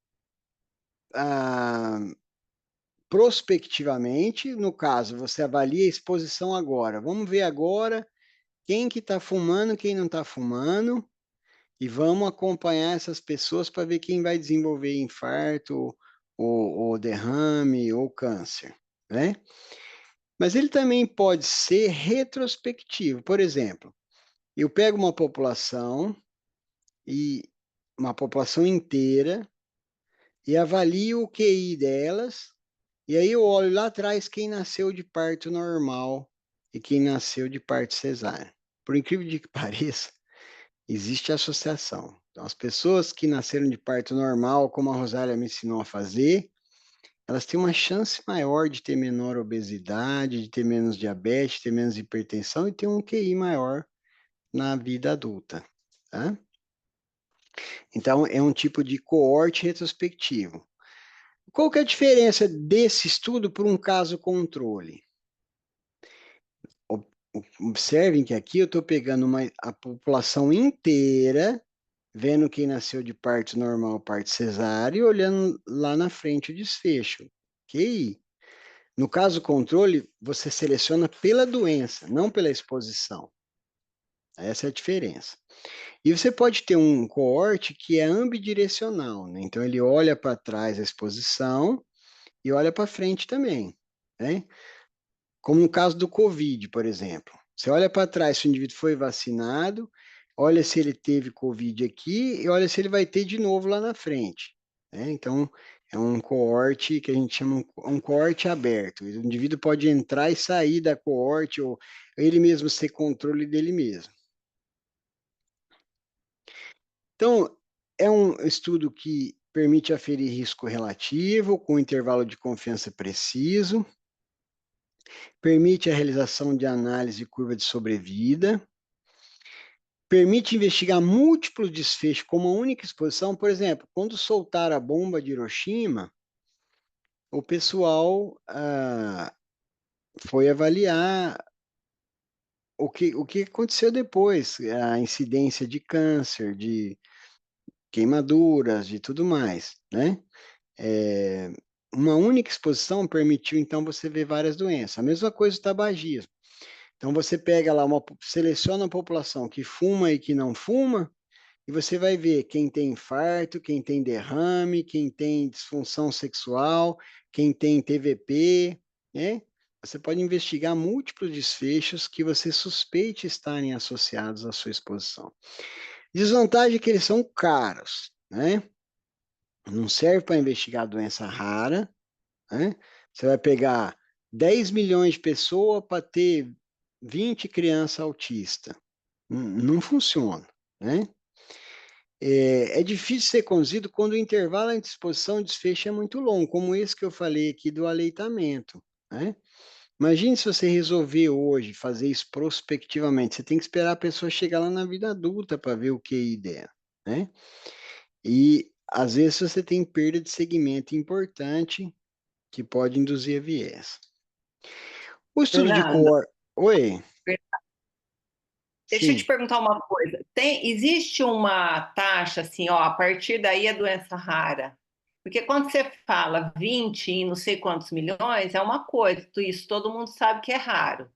prospectivamente, no caso, você avalia a exposição agora. Vamos ver agora quem que está fumando, quem não está fumando, e vamos acompanhar essas pessoas para ver quem vai desenvolver infarto, ou derrame, ou câncer, né? Mas ele também pode ser retrospectivo. Por exemplo, eu pego e uma população inteira e avalio o QI delas, e aí eu olho lá atrás quem nasceu de parto normal e quem nasceu de parto cesárea. Por incrível de que pareça, existe associação. Então, as pessoas que nasceram de parto normal, como a Rosália me ensinou a fazer, elas têm uma chance maior de ter menor obesidade, de ter menos diabetes, ter menos hipertensão e ter um QI maior na vida adulta, tá? Então, é um tipo de coorte retrospectivo. Qual que é a diferença desse estudo para um caso controle? Observem que aqui eu estou pegando a população inteira, vendo quem nasceu de parto normal, parto cesárea, e olhando lá na frente o desfecho. Ok? No caso controle, você seleciona pela doença, não pela exposição. Essa é a diferença. E você pode ter um coorte que é ambidirecional, né? Então ele olha para trás a exposição e olha para frente também, né? Como no caso do Covid, por exemplo. Você olha para trás se o indivíduo foi vacinado, olha se ele teve Covid aqui e olha se ele vai ter de novo lá na frente, né? Então, é um coorte que a gente chama um coorte aberto. O indivíduo pode entrar e sair da coorte ou ele mesmo ser controle dele mesmo. Então, é um estudo que permite aferir risco relativo com intervalo de confiança preciso, permite a realização de análise de curva de sobrevida, permite investigar múltiplos desfechos com uma única exposição. Por exemplo, quando soltaram a bomba de Hiroshima, o pessoal foi avaliar o que aconteceu depois, a incidência de câncer, de queimaduras, de tudo mais, né? É, uma única exposição permitiu, então, você ver várias doenças. A mesma coisa o tabagismo. Então, você pega lá, seleciona a população que fuma e que não fuma, e você vai ver quem tem infarto, quem tem derrame, quem tem disfunção sexual, quem tem TVP, né? Você pode investigar múltiplos desfechos que você suspeite estarem associados à sua exposição. Desvantagem é que eles são caros, né? Não serve para investigar doença rara, né? Você vai pegar 10 milhões de pessoas para ter 20 crianças autistas. Não funciona, né? É difícil ser conduzido quando o intervalo entre exposição e desfecho é muito longo, como esse que eu falei aqui do aleitamento, né? Imagine se você resolver hoje fazer isso prospectivamente, você tem que esperar a pessoa chegar lá na vida adulta para ver o QI dela, né? E às vezes você tem perda de segmento importante que pode induzir a viés. O estudo de Fernando, cor. Oi, deixa eu te sim. perguntar uma coisa. Existe uma taxa assim, ó, a partir daí é doença rara? Porque quando você fala 20 e não sei quantos milhões, é uma coisa, isso todo mundo sabe que é raro.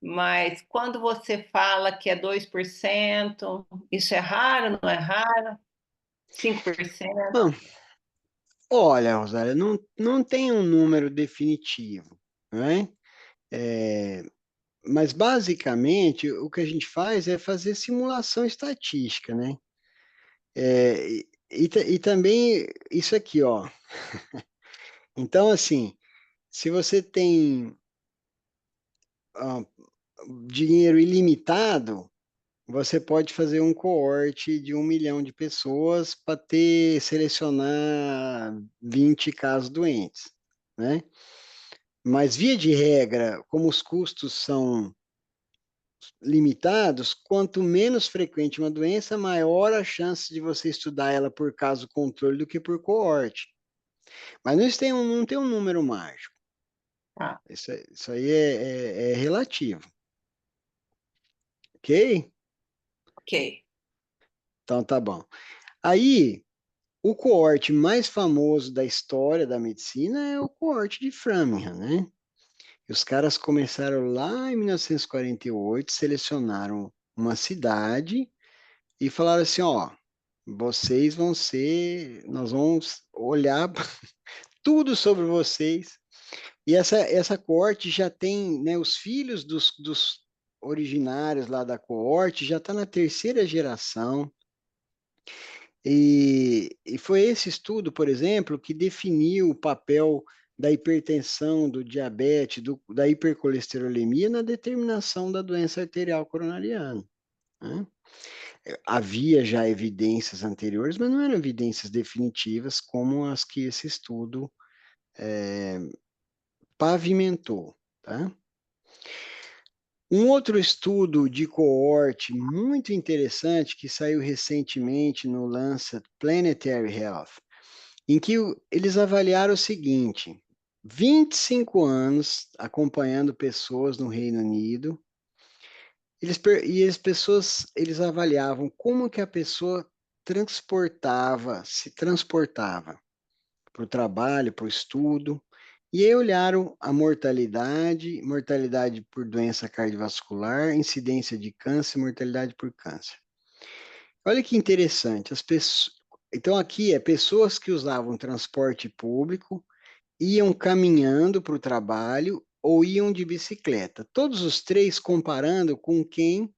Mas quando você fala que é 2%, isso é raro, não é raro? 5%? Bom, olha, Rosália, não tem um número definitivo, né? É, mas basicamente o que a gente faz é fazer simulação estatística, né? E também isso aqui, ó. Então, assim, se você tem ó, dinheiro ilimitado, você pode fazer um coorte de 1 milhão de pessoas para selecionar 20 casos doentes, né? Mas, via de regra, como os custos são limitados, quanto menos frequente uma doença, maior a chance de você estudar ela por caso controle do que por coorte. Mas não tem um número mágico. Tá, Isso aí é relativo, ok? ok. Então tá bom. Aí, O coorte mais famoso da história da medicina é o coorte de Framingham, né? E os caras começaram lá em 1948, selecionaram uma cidade e falaram assim, ó, vocês vão ser, nós vamos olhar tudo sobre vocês. E essa coorte já tem, né, os filhos dos originários lá da coorte, já está na terceira geração. E foi esse estudo, por exemplo, que definiu o papel da hipertensão, do diabetes, da hipercolesterolemia na determinação da doença arterial coronariana, né? Havia já evidências anteriores, mas não eram evidências definitivas como as que esse estudo pavimentou, tá? Um outro estudo de coorte muito interessante que saiu recentemente no Lancet Planetary Health, em que eles avaliaram o seguinte: 25 anos acompanhando pessoas no Reino Unido, e as pessoas, eles avaliavam como que a pessoa se transportava para o trabalho, para o estudo, e aí olharam a mortalidade, mortalidade por doença cardiovascular, incidência de câncer, mortalidade por câncer. Olha que interessante, as pessoas, então aqui é pessoas que usavam transporte público, iam caminhando para o trabalho ou iam de bicicleta. Todos os três comparando com quem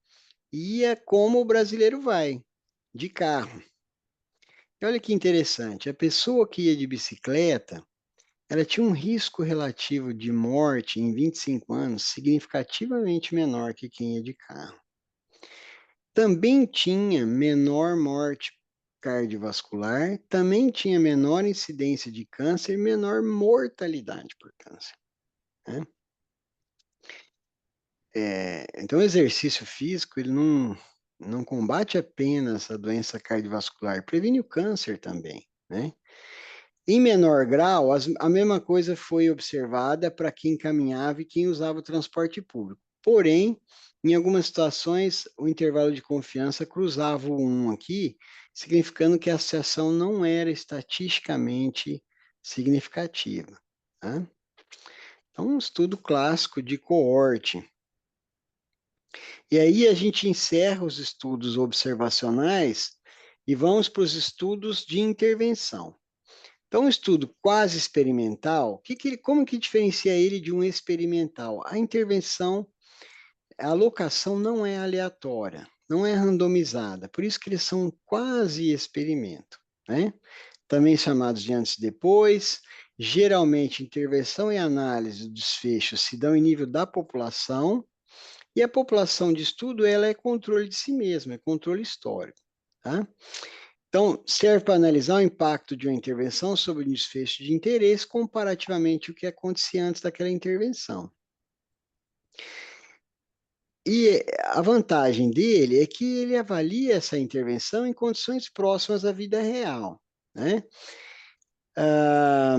ia como o brasileiro vai, de carro. E olha que interessante, a pessoa que ia de bicicleta, ela tinha um risco relativo de morte em 25 anos significativamente menor que quem ia de carro. Também tinha menor morte cardiovascular, também tinha menor incidência de câncer e menor mortalidade por câncer, né? Então, o exercício físico, ele não combate apenas a doença cardiovascular, previne o câncer também, né? Em menor grau, a mesma coisa foi observada para quem caminhava e quem usava o transporte público. Porém, em algumas situações, o intervalo de confiança cruzava o 1 aqui, significando que a associação não era estatisticamente significativa, tá? Então, um estudo clássico de coorte. E aí a gente encerra os estudos observacionais e vamos para os estudos de intervenção. Então, um estudo quase experimental, como que diferencia ele de um experimental? A intervenção, a alocação não é aleatória, não é randomizada, por isso que eles são quase experimento, né? Também chamados de antes e depois. Geralmente, intervenção e análise do desfecho se dão em nível da população, e a população de estudo, ela é controle de si mesma, é controle histórico, tá? Então, serve para analisar o impacto de uma intervenção sobre o desfecho de interesse comparativamente ao que acontecia antes daquela intervenção. E a vantagem dele é que ele avalia essa intervenção em condições próximas à vida real, né? Ah,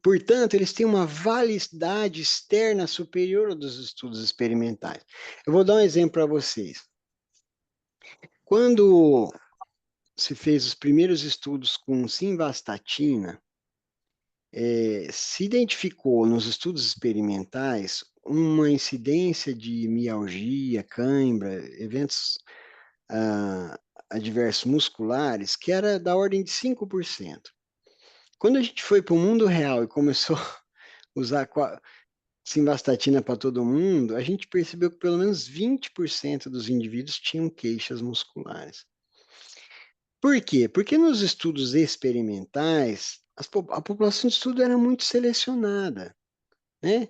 portanto, eles têm uma validade externa superior à dos estudos experimentais. Eu vou dar um exemplo para vocês. Quando se fez os primeiros estudos com simvastatina, se identificou nos estudos experimentais uma incidência de mialgia, cãibra, eventos adversos musculares, que era da ordem de 5%. Quando a gente foi para o mundo real e começou a usar simvastatina para todo mundo, a gente percebeu que pelo menos 20% dos indivíduos tinham queixas musculares. Por quê? Porque nos estudos experimentais, a população de estudo era muito selecionada, né?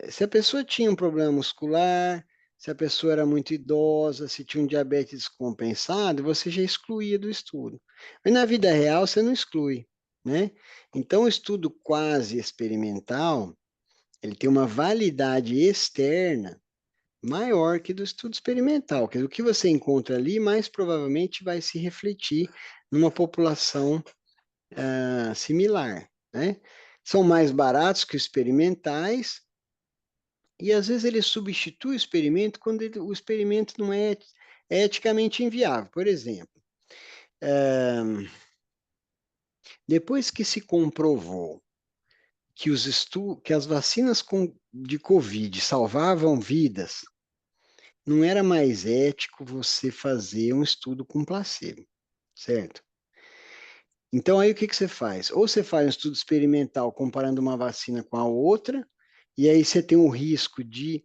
Se a pessoa tinha um problema muscular, se a pessoa era muito idosa, se tinha um diabetes descompensado, você já excluía do estudo. Mas na vida real, você não exclui, né? Então, o estudo quase experimental, ele tem uma validade externa maior que do estudo experimental, que o que você encontra ali, mais provavelmente vai se refletir numa população similar, né? São mais baratos que os experimentais, e às vezes ele substitui o experimento quando o experimento não é eticamente inviável. Por exemplo, Depois que se comprovou que, que as vacinas de Covid salvavam vidas, não era mais ético você fazer um estudo com placebo, certo? Então, aí o que que você faz? Ou você faz um estudo experimental comparando uma vacina com a outra, e aí você tem o risco de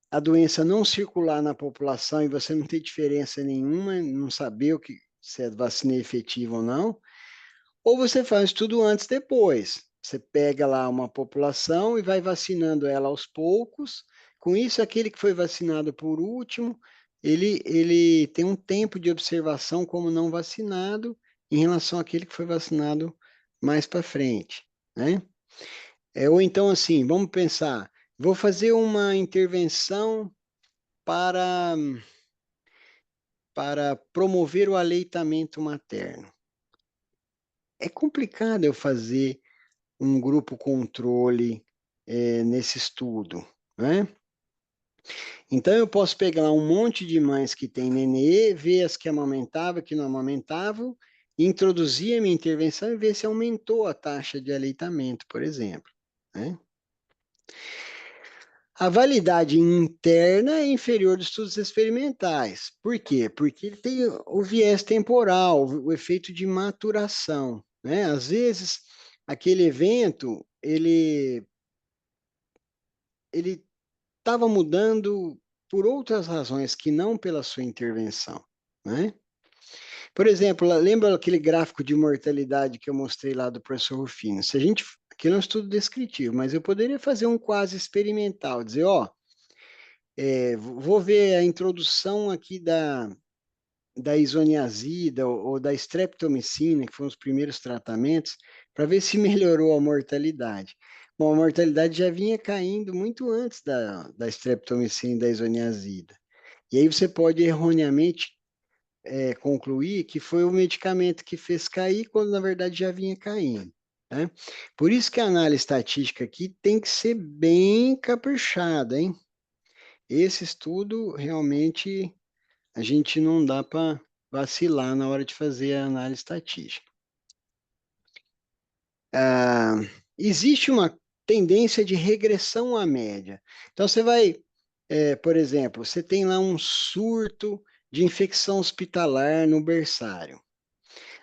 a doença não circular na população e você não ter diferença nenhuma, não saber se a vacina é efetiva ou não. Ou você faz tudo antes, depois. Você pega lá uma população e vai vacinando ela aos poucos. Com isso, aquele que foi vacinado por último, ele tem um tempo de observação como não vacinado em relação àquele que foi vacinado mais para frente, né? Ou então, assim, vamos pensar, vou fazer uma intervenção para, para promover o aleitamento materno. É complicado eu fazer um grupo controle nesse estudo, né? Então eu posso pegar um monte de mães que têm nenê, ver as que amamentavam, que não amamentavam, introduzir a minha intervenção e ver se aumentou a taxa de aleitamento, por exemplo, né? A validade interna é inferior dos estudos experimentais. Por quê? Porque ele tem o viés temporal, o efeito de maturação, né? Às vezes, aquele evento, ele estava mudando por outras razões que não pela sua intervenção, né? Por exemplo, lembra aquele gráfico de mortalidade que eu mostrei lá do professor Rufino? Se a gente, aquilo é um estudo descritivo, mas eu poderia fazer um quase experimental, dizer, ó, vou ver a introdução aqui da isoniazida ou da streptomicina, que foram os primeiros tratamentos, para ver se melhorou a mortalidade. Bom, a mortalidade já vinha caindo muito antes da streptomicina e da isoniazida. E aí você pode erroneamente concluir que foi o medicamento que fez cair, quando na verdade já vinha caindo, né? Por isso que a análise estatística aqui tem que ser bem caprichada, hein? Esse estudo realmente a gente não dá para vacilar na hora de fazer a análise estatística. Ah, existe uma tendência de regressão à média. Então, você vai, por exemplo, você tem lá um surto de infecção hospitalar no berçário.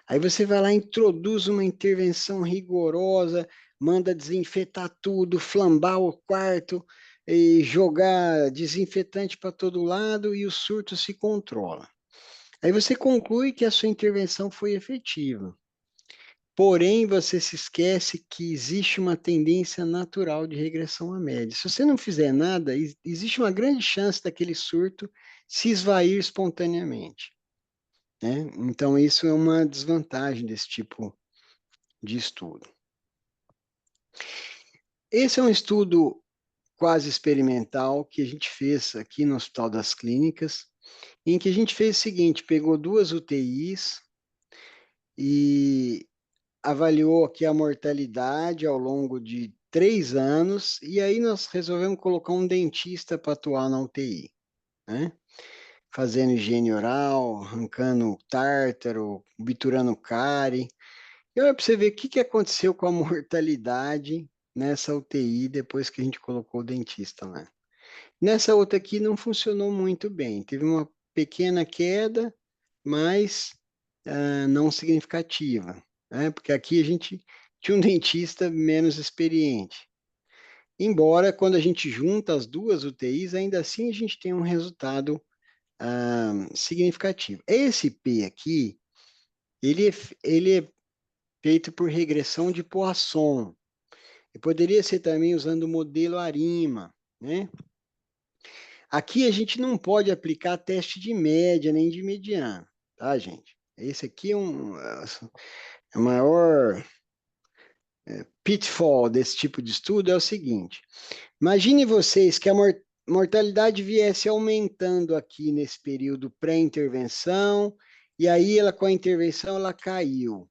Aí você vai lá, introduz uma intervenção rigorosa, manda desinfetar tudo, flambar o quarto, e jogar desinfetante para todo lado e o surto se controla. Aí você conclui que a sua intervenção foi efetiva. Porém, você se esquece que existe uma tendência natural de regressão à média. Se você não fizer nada, existe uma grande chance daquele surto se esvair espontaneamente, né? Então, isso é uma desvantagem desse tipo de estudo. Esse é um estudo quase experimental que a gente fez aqui no Hospital das Clínicas, em que a gente fez o seguinte: pegou duas UTIs e avaliou aqui a mortalidade ao longo de 3 anos, e aí nós resolvemos colocar um dentista para atuar na UTI, né? Fazendo higiene oral, arrancando tártaro, obturando cárie. E olha para você ver o que que aconteceu com a mortalidade nessa UTI depois que a gente colocou o dentista lá. Nessa outra aqui não funcionou muito bem. Teve uma pequena queda, mas não significativa, né? Porque aqui a gente tinha um dentista menos experiente. Embora, quando a gente junta as duas UTIs, ainda assim a gente tem um resultado significativo. Esse P aqui, ele é feito por regressão de Poisson. E poderia ser também usando o modelo ARIMA, né? Aqui a gente não pode aplicar teste de média nem de mediana, tá, gente? Esse aqui é o maior pitfall desse tipo de estudo é o seguinte: imagine vocês que a mortalidade viesse aumentando aqui nesse período pré-intervenção, e aí ela com a intervenção ela caiu.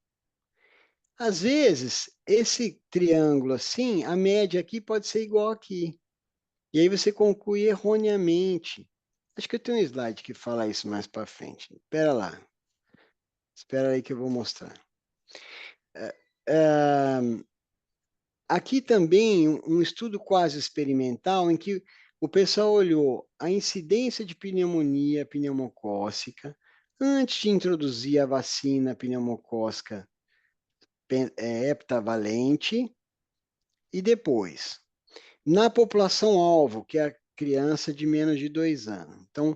Às vezes, esse triângulo assim, a média aqui pode ser igual aqui. E aí você conclui erroneamente. Acho que eu tenho um slide que fala isso mais para frente. Espera lá. Espera aí que eu vou mostrar. É, aqui também um estudo quase experimental em que o pessoal olhou a incidência de pneumonia pneumocócica antes de introduzir a vacina pneumocócica heptavalente e depois. Na população-alvo, que é a criança de menos de 2 anos. Então,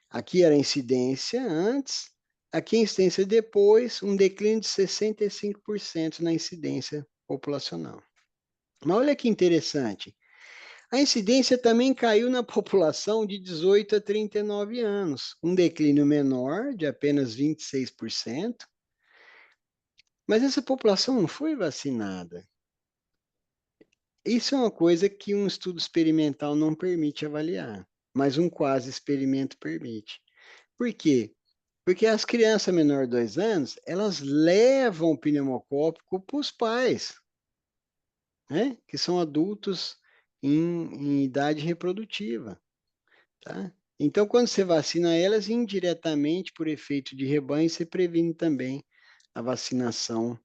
aqui era a incidência antes, aqui a incidência depois, um declínio de 65% na incidência populacional. Mas olha que interessante, a incidência também caiu na população de 18 a 39 anos, um declínio menor, de apenas 26%, mas essa população não foi vacinada. Isso é uma coisa que um estudo experimental não permite avaliar, mas um quase experimento permite. Por quê? Porque as crianças menores de 2 anos, elas levam o pneumocócico para os pais, né? Que são adultos em idade reprodutiva, tá? Então, quando você vacina elas, indiretamente, por efeito de rebanho, você previne também a vacinação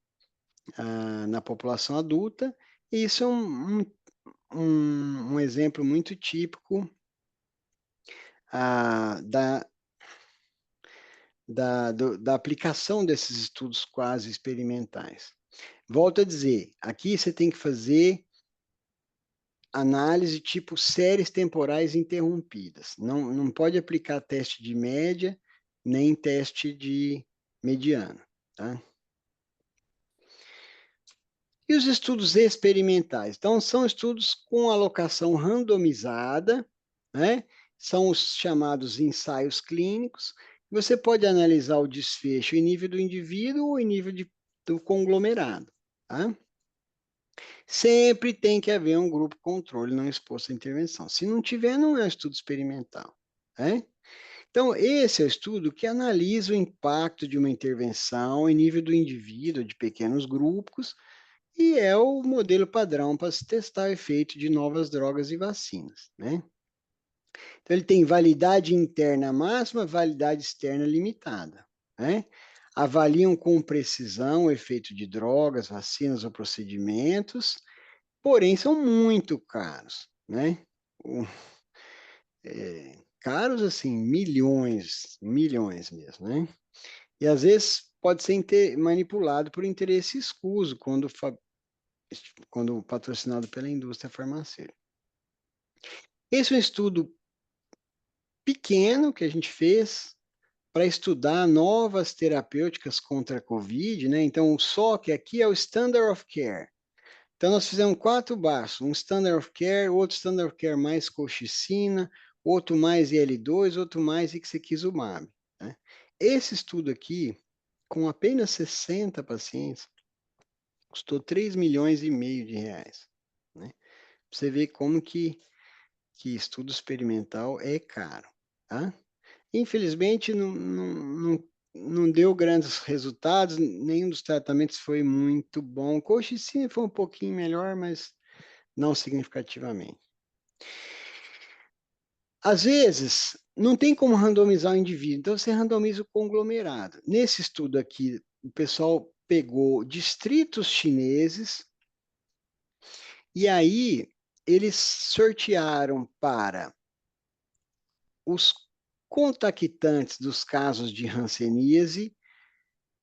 na população adulta. E isso é um exemplo muito típico da aplicação desses estudos quase experimentais. Volto a dizer, aqui você tem que fazer análise tipo séries temporais interrompidas. Não pode aplicar teste de média, nem teste de mediana, tá? E os estudos experimentais? Então, são estudos com alocação randomizada, né? São os chamados ensaios clínicos. Você pode analisar o desfecho em nível do indivíduo ou em nível do conglomerado, tá? Sempre tem que haver um grupo controle não exposto à intervenção. Se não tiver, não é um estudo experimental, né? Então, esse é o estudo que analisa o impacto de uma intervenção em nível do indivíduo, de pequenos grupos, e é o modelo padrão para se testar o efeito de novas drogas e vacinas, né? Então, ele tem validade interna máxima, validade externa limitada, né? Avaliam com precisão o efeito de drogas, vacinas ou procedimentos, porém são muito caros, né? Caros assim, milhões, milhões mesmo, né? E às vezes pode ser manipulado por interesse escuso quando patrocinado pela indústria farmacêutica. Esse é um estudo pequeno que a gente fez para estudar novas terapêuticas contra a COVID, né? Então, o SOC aqui é o Standard of Care. Então, nós fizemos 4 baixos, um Standard of Care, outro Standard of Care mais colchicina, outro mais IL-2, outro mais ixekizumab, né? Esse estudo aqui, com apenas 60 pacientes, custou 3,5 milhões de reais, né? Você vê como que estudo experimental é caro, tá? Infelizmente, não deu grandes resultados, nenhum dos tratamentos foi muito bom. Colchicina foi um pouquinho melhor, mas não significativamente. Às vezes, não tem como randomizar o indivíduo, então você randomiza o conglomerado. Nesse estudo aqui, o pessoal pegou distritos chineses e aí eles sortearam para os contactantes dos casos de hanseníase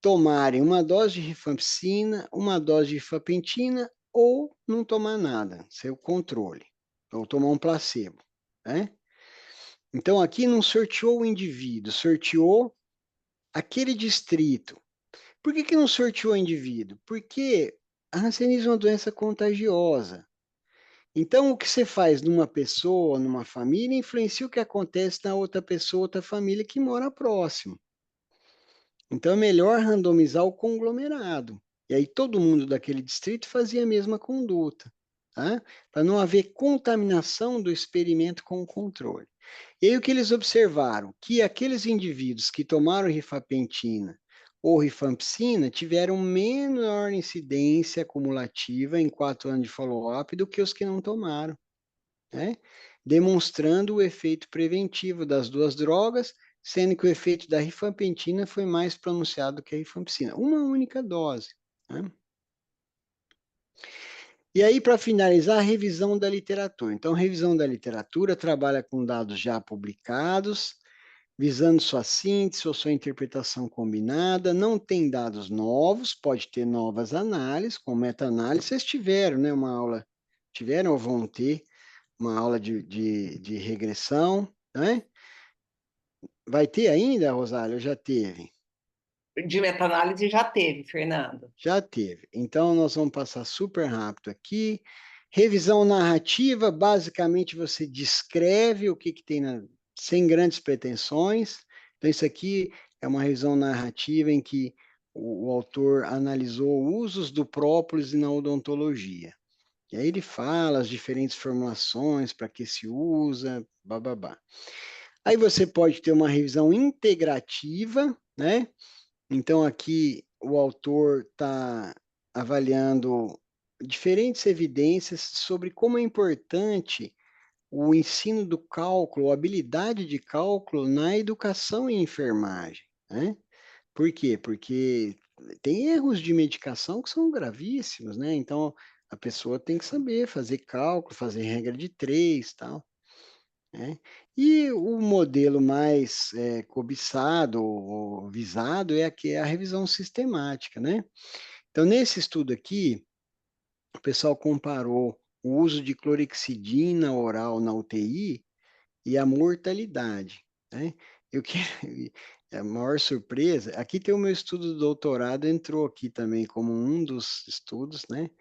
tomarem uma dose de rifampicina, uma dose de rifampicina ou não tomar nada, seu controle, ou tomar um placebo, né? Então aqui não sorteou o indivíduo, sorteou aquele distrito. Por que não sorteou o indivíduo? Porque a hanseníase é uma doença contagiosa. Então, o que você faz numa pessoa, numa família, influencia o que acontece na outra pessoa, outra família que mora próximo. Então, é melhor randomizar o conglomerado. E aí, todo mundo daquele distrito fazia a mesma conduta, tá? Para não haver contaminação do experimento com o controle. E aí, o que eles observaram? Que aqueles indivíduos que tomaram rifampicina ou rifampicina tiveram menor incidência acumulativa em 4 anos de follow-up do que os que não tomaram, né? Demonstrando o efeito preventivo das duas drogas, sendo que o efeito da rifampicina foi mais pronunciado que a rifampicina. Uma única dose, né? E aí, para finalizar, a revisão da literatura. Então, a revisão da literatura trabalha com dados já publicados, visando sua síntese ou sua interpretação combinada, não tem dados novos, pode ter novas análises, com meta-análise. Vocês tiveram, né, uma aula, tiveram ou vão ter uma aula de regressão, né? Vai ter ainda, Rosália? Ou já teve? De meta-análise já teve, Fernando. Já teve. Então, nós vamos passar super rápido aqui. Revisão narrativa, basicamente você descreve o que tem sem grandes pretensões. Então, isso aqui é uma revisão narrativa em que o autor analisou usos do própolis na odontologia. E aí ele fala as diferentes formulações, para que se usa, bababá. Aí você pode ter uma revisão integrativa, né? Então, aqui o autor está avaliando diferentes evidências sobre como é importante o ensino do cálculo, a habilidade de cálculo na educação e enfermagem, né? Por quê? Porque tem erros de medicação que são gravíssimos, né? Então, a pessoa tem que saber fazer cálculo, fazer regra de três, tal, né? E o modelo mais cobiçado ou visado é a revisão sistemática, né? Então, nesse estudo aqui, o pessoal comparou o uso de clorexidina oral na UTI e a mortalidade, né? Eu que a maior surpresa, aqui tem o meu estudo do doutorado, entrou aqui também como um dos estudos, né?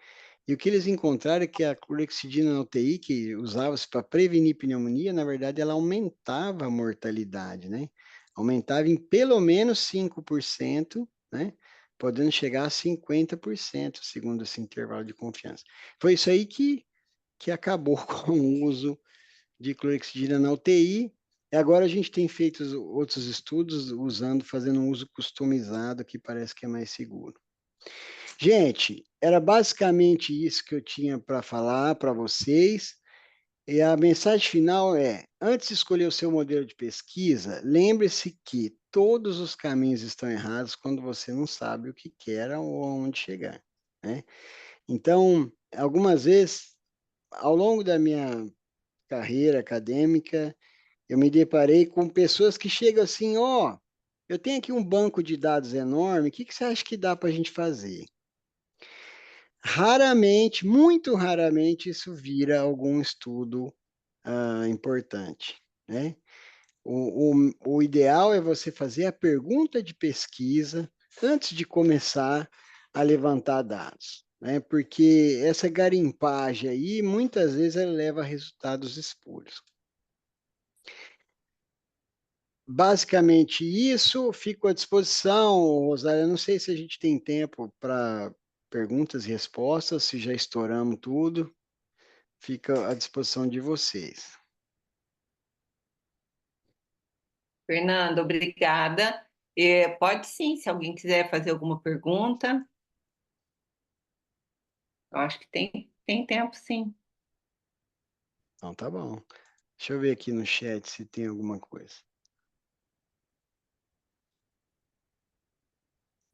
E o que eles encontraram é que a clorexidina na UTI, que usava-se para prevenir pneumonia, na verdade, ela aumentava a mortalidade, né? Aumentava em pelo menos 5%, né? Podendo chegar a 50%, segundo esse intervalo de confiança. Foi isso aí que acabou com o uso de clorexidina na UTI. E agora a gente tem feito outros estudos usando, fazendo um uso customizado, que parece que é mais seguro. Gente, era basicamente isso que eu tinha para falar para vocês. E a mensagem final é: antes de escolher o seu modelo de pesquisa, lembre-se que todos os caminhos estão errados quando você não sabe o que quer ou aonde chegar, né? Então, algumas vezes, ao longo da minha carreira acadêmica, eu me deparei com pessoas que chegam assim: ó, eu tenho aqui um banco de dados enorme, o que que você acha que dá para a gente fazer? Raramente, muito raramente, isso vira algum estudo importante, né? O ideal é você fazer a pergunta de pesquisa antes de começar a levantar dados, né? Porque essa garimpagem aí, muitas vezes, ela leva a resultados espúrios. Basicamente isso, fico à disposição, Rosália. Não sei se a gente tem tempo para perguntas e respostas, se já estouramos tudo. Fica à disposição de vocês. Fernando, obrigada. Pode sim, se alguém quiser fazer alguma pergunta, eu acho que tem tempo, sim. Então tá bom. Deixa eu ver aqui no chat se tem alguma coisa.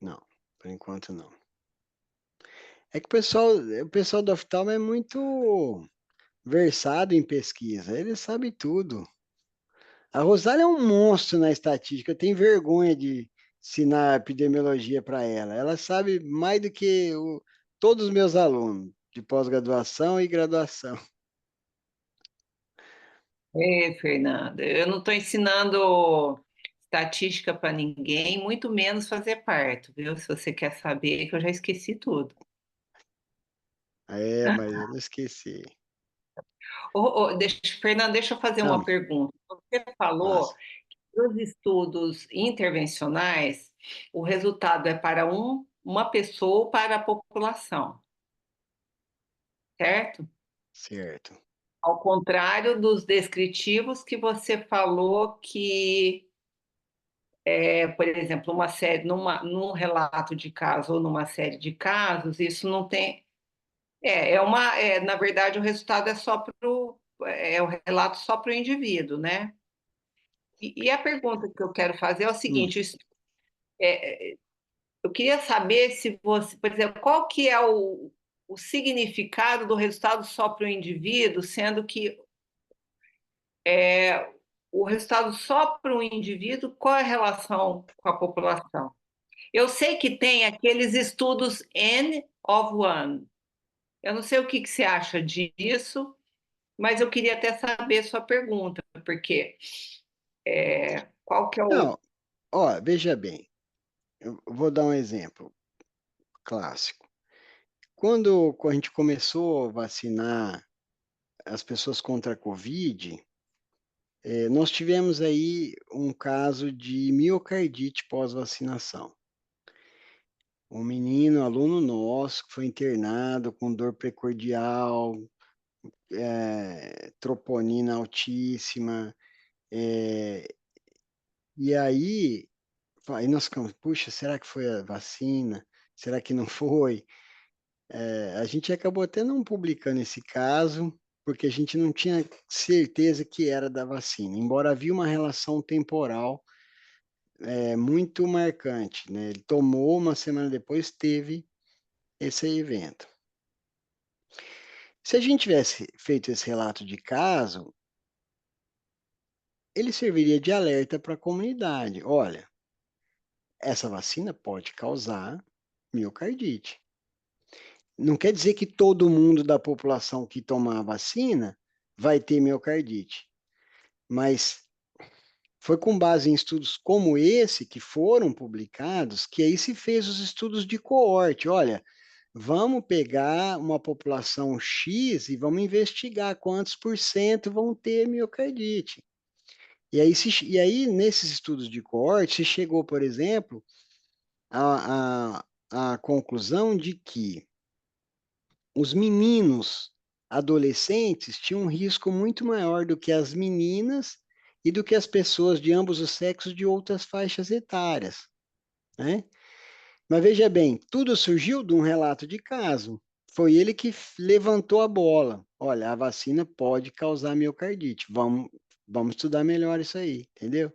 Não, por enquanto não. É que o pessoal do oftalmo é muito versado em pesquisa, ele sabe tudo. A Rosália é um monstro na estatística, eu tenho vergonha de ensinar epidemiologia para ela. Ela sabe mais do que todos os meus alunos de pós-graduação e graduação. Fernando, eu não estou ensinando estatística para ninguém, muito menos fazer parto, viu? Se você quer saber, que eu já esqueci tudo. É, mas eu não esqueci. Fernando, deixa eu fazer Ah, uma pergunta. Você falou mas, que os estudos intervencionais, o resultado é para uma pessoa ou para a população, certo? certo. Ao contrário dos descritivos que você falou que, por exemplo, uma série, num relato de caso ou numa série de casos, isso não tem. Na verdade, o resultado é só para o relato só para o indivíduo, né? E a pergunta que eu quero fazer é o Hum. seguinte: eu queria saber se você, por exemplo, qual que é o significado do resultado só para o indivíduo, sendo que o resultado só para o indivíduo, qual é a relação com a população? Eu sei que tem aqueles estudos N of one. Eu não sei o que você acha disso, mas eu queria até saber sua pergunta, porque qual que é o... Não, ó, veja bem, eu vou dar um exemplo clássico. Quando a gente começou a vacinar as pessoas contra a Covid, nós tivemos aí um caso de miocardite pós-vacinação. Um menino, aluno nosso, que foi internado com dor precordial, troponina altíssima, é, e aí nós ficamos, puxa, será que foi a vacina? Será que não foi? A gente acabou até não publicando esse caso, porque a gente não tinha certeza que era da vacina, embora havia uma relação temporal muito marcante, né? Ele tomou, uma semana depois teve esse evento. Se a gente tivesse feito esse relato de caso, ele serviria de alerta para a comunidade. Olha, essa vacina pode causar miocardite. Não quer dizer que todo mundo da população que tomar a vacina vai ter miocardite, mas foi com base em estudos como esse que foram publicados que aí se fez os estudos de coorte. Olha, vamos pegar uma população X e vamos investigar quantos por cento vão ter miocardite. E aí, nesses estudos de coorte, se chegou, por exemplo, à conclusão de que os meninos adolescentes tinham um risco muito maior do que as meninas e do que as pessoas de ambos os sexos de outras faixas etárias, né? Mas veja bem, tudo surgiu de um relato de caso. Foi ele que levantou a bola. Olha, a vacina pode causar miocardite. Vamos estudar melhor isso aí, entendeu?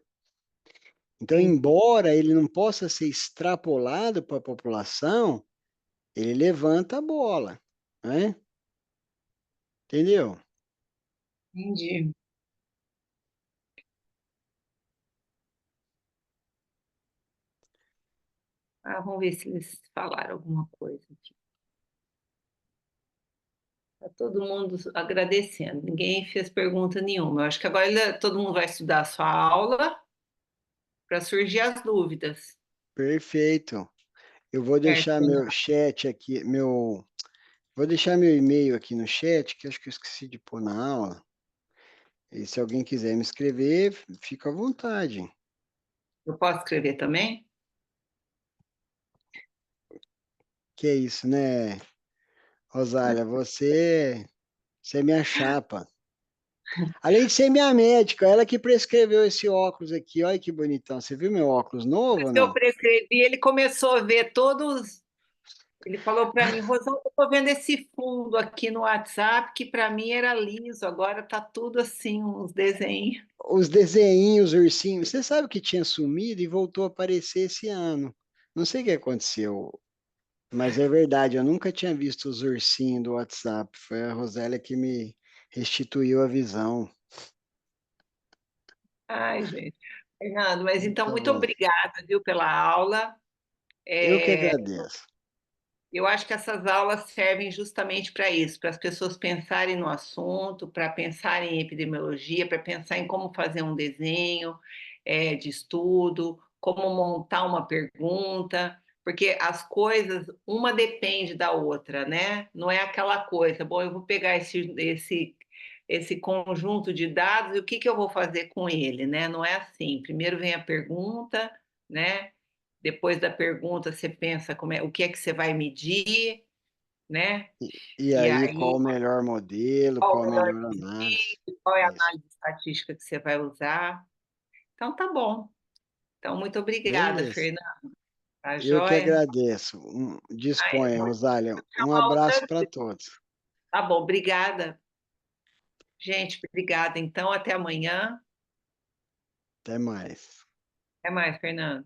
Então, Entendi, embora ele não possa ser extrapolado para a população, ele levanta a bola, né? Entendeu? entendi. Vamos ver se eles falaram alguma coisa aqui. Está todo mundo agradecendo, ninguém fez pergunta nenhuma. Eu acho que agora todo mundo vai estudar a sua aula para surgir as dúvidas. Perfeito. Eu vou deixar Certo, meu chat aqui, vou deixar meu e-mail aqui no chat, que acho que eu esqueci de pôr na aula. E se alguém quiser me escrever, fica à vontade. eu posso escrever também? Que é isso, né, Rosália? Você é minha chapa. Além de ser minha médica, ela que prescreveu esse óculos aqui. Olha que bonitão. Você viu meu óculos novo Mas ou eu não? prescrevi, ele começou a ver todos. Ele falou para mim, Rosana, eu estou vendo esse fundo aqui no WhatsApp, que para mim era liso, agora está tudo assim, uns desenhos. Os desenhinhos, ursinhos. Você sabe que tinha sumido e voltou a aparecer esse ano. Não sei o que aconteceu, mas é verdade. Eu nunca tinha visto os ursinhos do WhatsApp. Foi a Rosélia que me restituiu a visão. Ai, gente. Fernando, mas então, Tá muito bom. obrigada, viu, pela aula. Eu que agradeço. Eu acho que essas aulas servem justamente para isso, para as pessoas pensarem no assunto, para pensarem em epidemiologia, para pensar em como fazer um desenho de estudo, como montar uma pergunta, porque as coisas, uma depende da outra, né? Não é aquela coisa, bom, eu vou pegar esse conjunto de dados e o que que eu vou fazer com ele, né? Não é assim. Primeiro vem a pergunta, né? Depois da pergunta, você pensa o que é que você vai medir, né? E E aí, qual aí, o melhor modelo, qual qual o a melhor melhor análise? desenho, qual é a Isso. análise estatística que você vai usar. Então, tá bom. Então, muito obrigada, Beleza. Fernanda. Tá Eu que joia? agradeço. Ai, eu Disponha, vou Rosália. Um chamar abraço outra para vez. todos. Tá bom, obrigada. Gente, obrigada. Então, até amanhã. Até mais. Até mais, Fernando.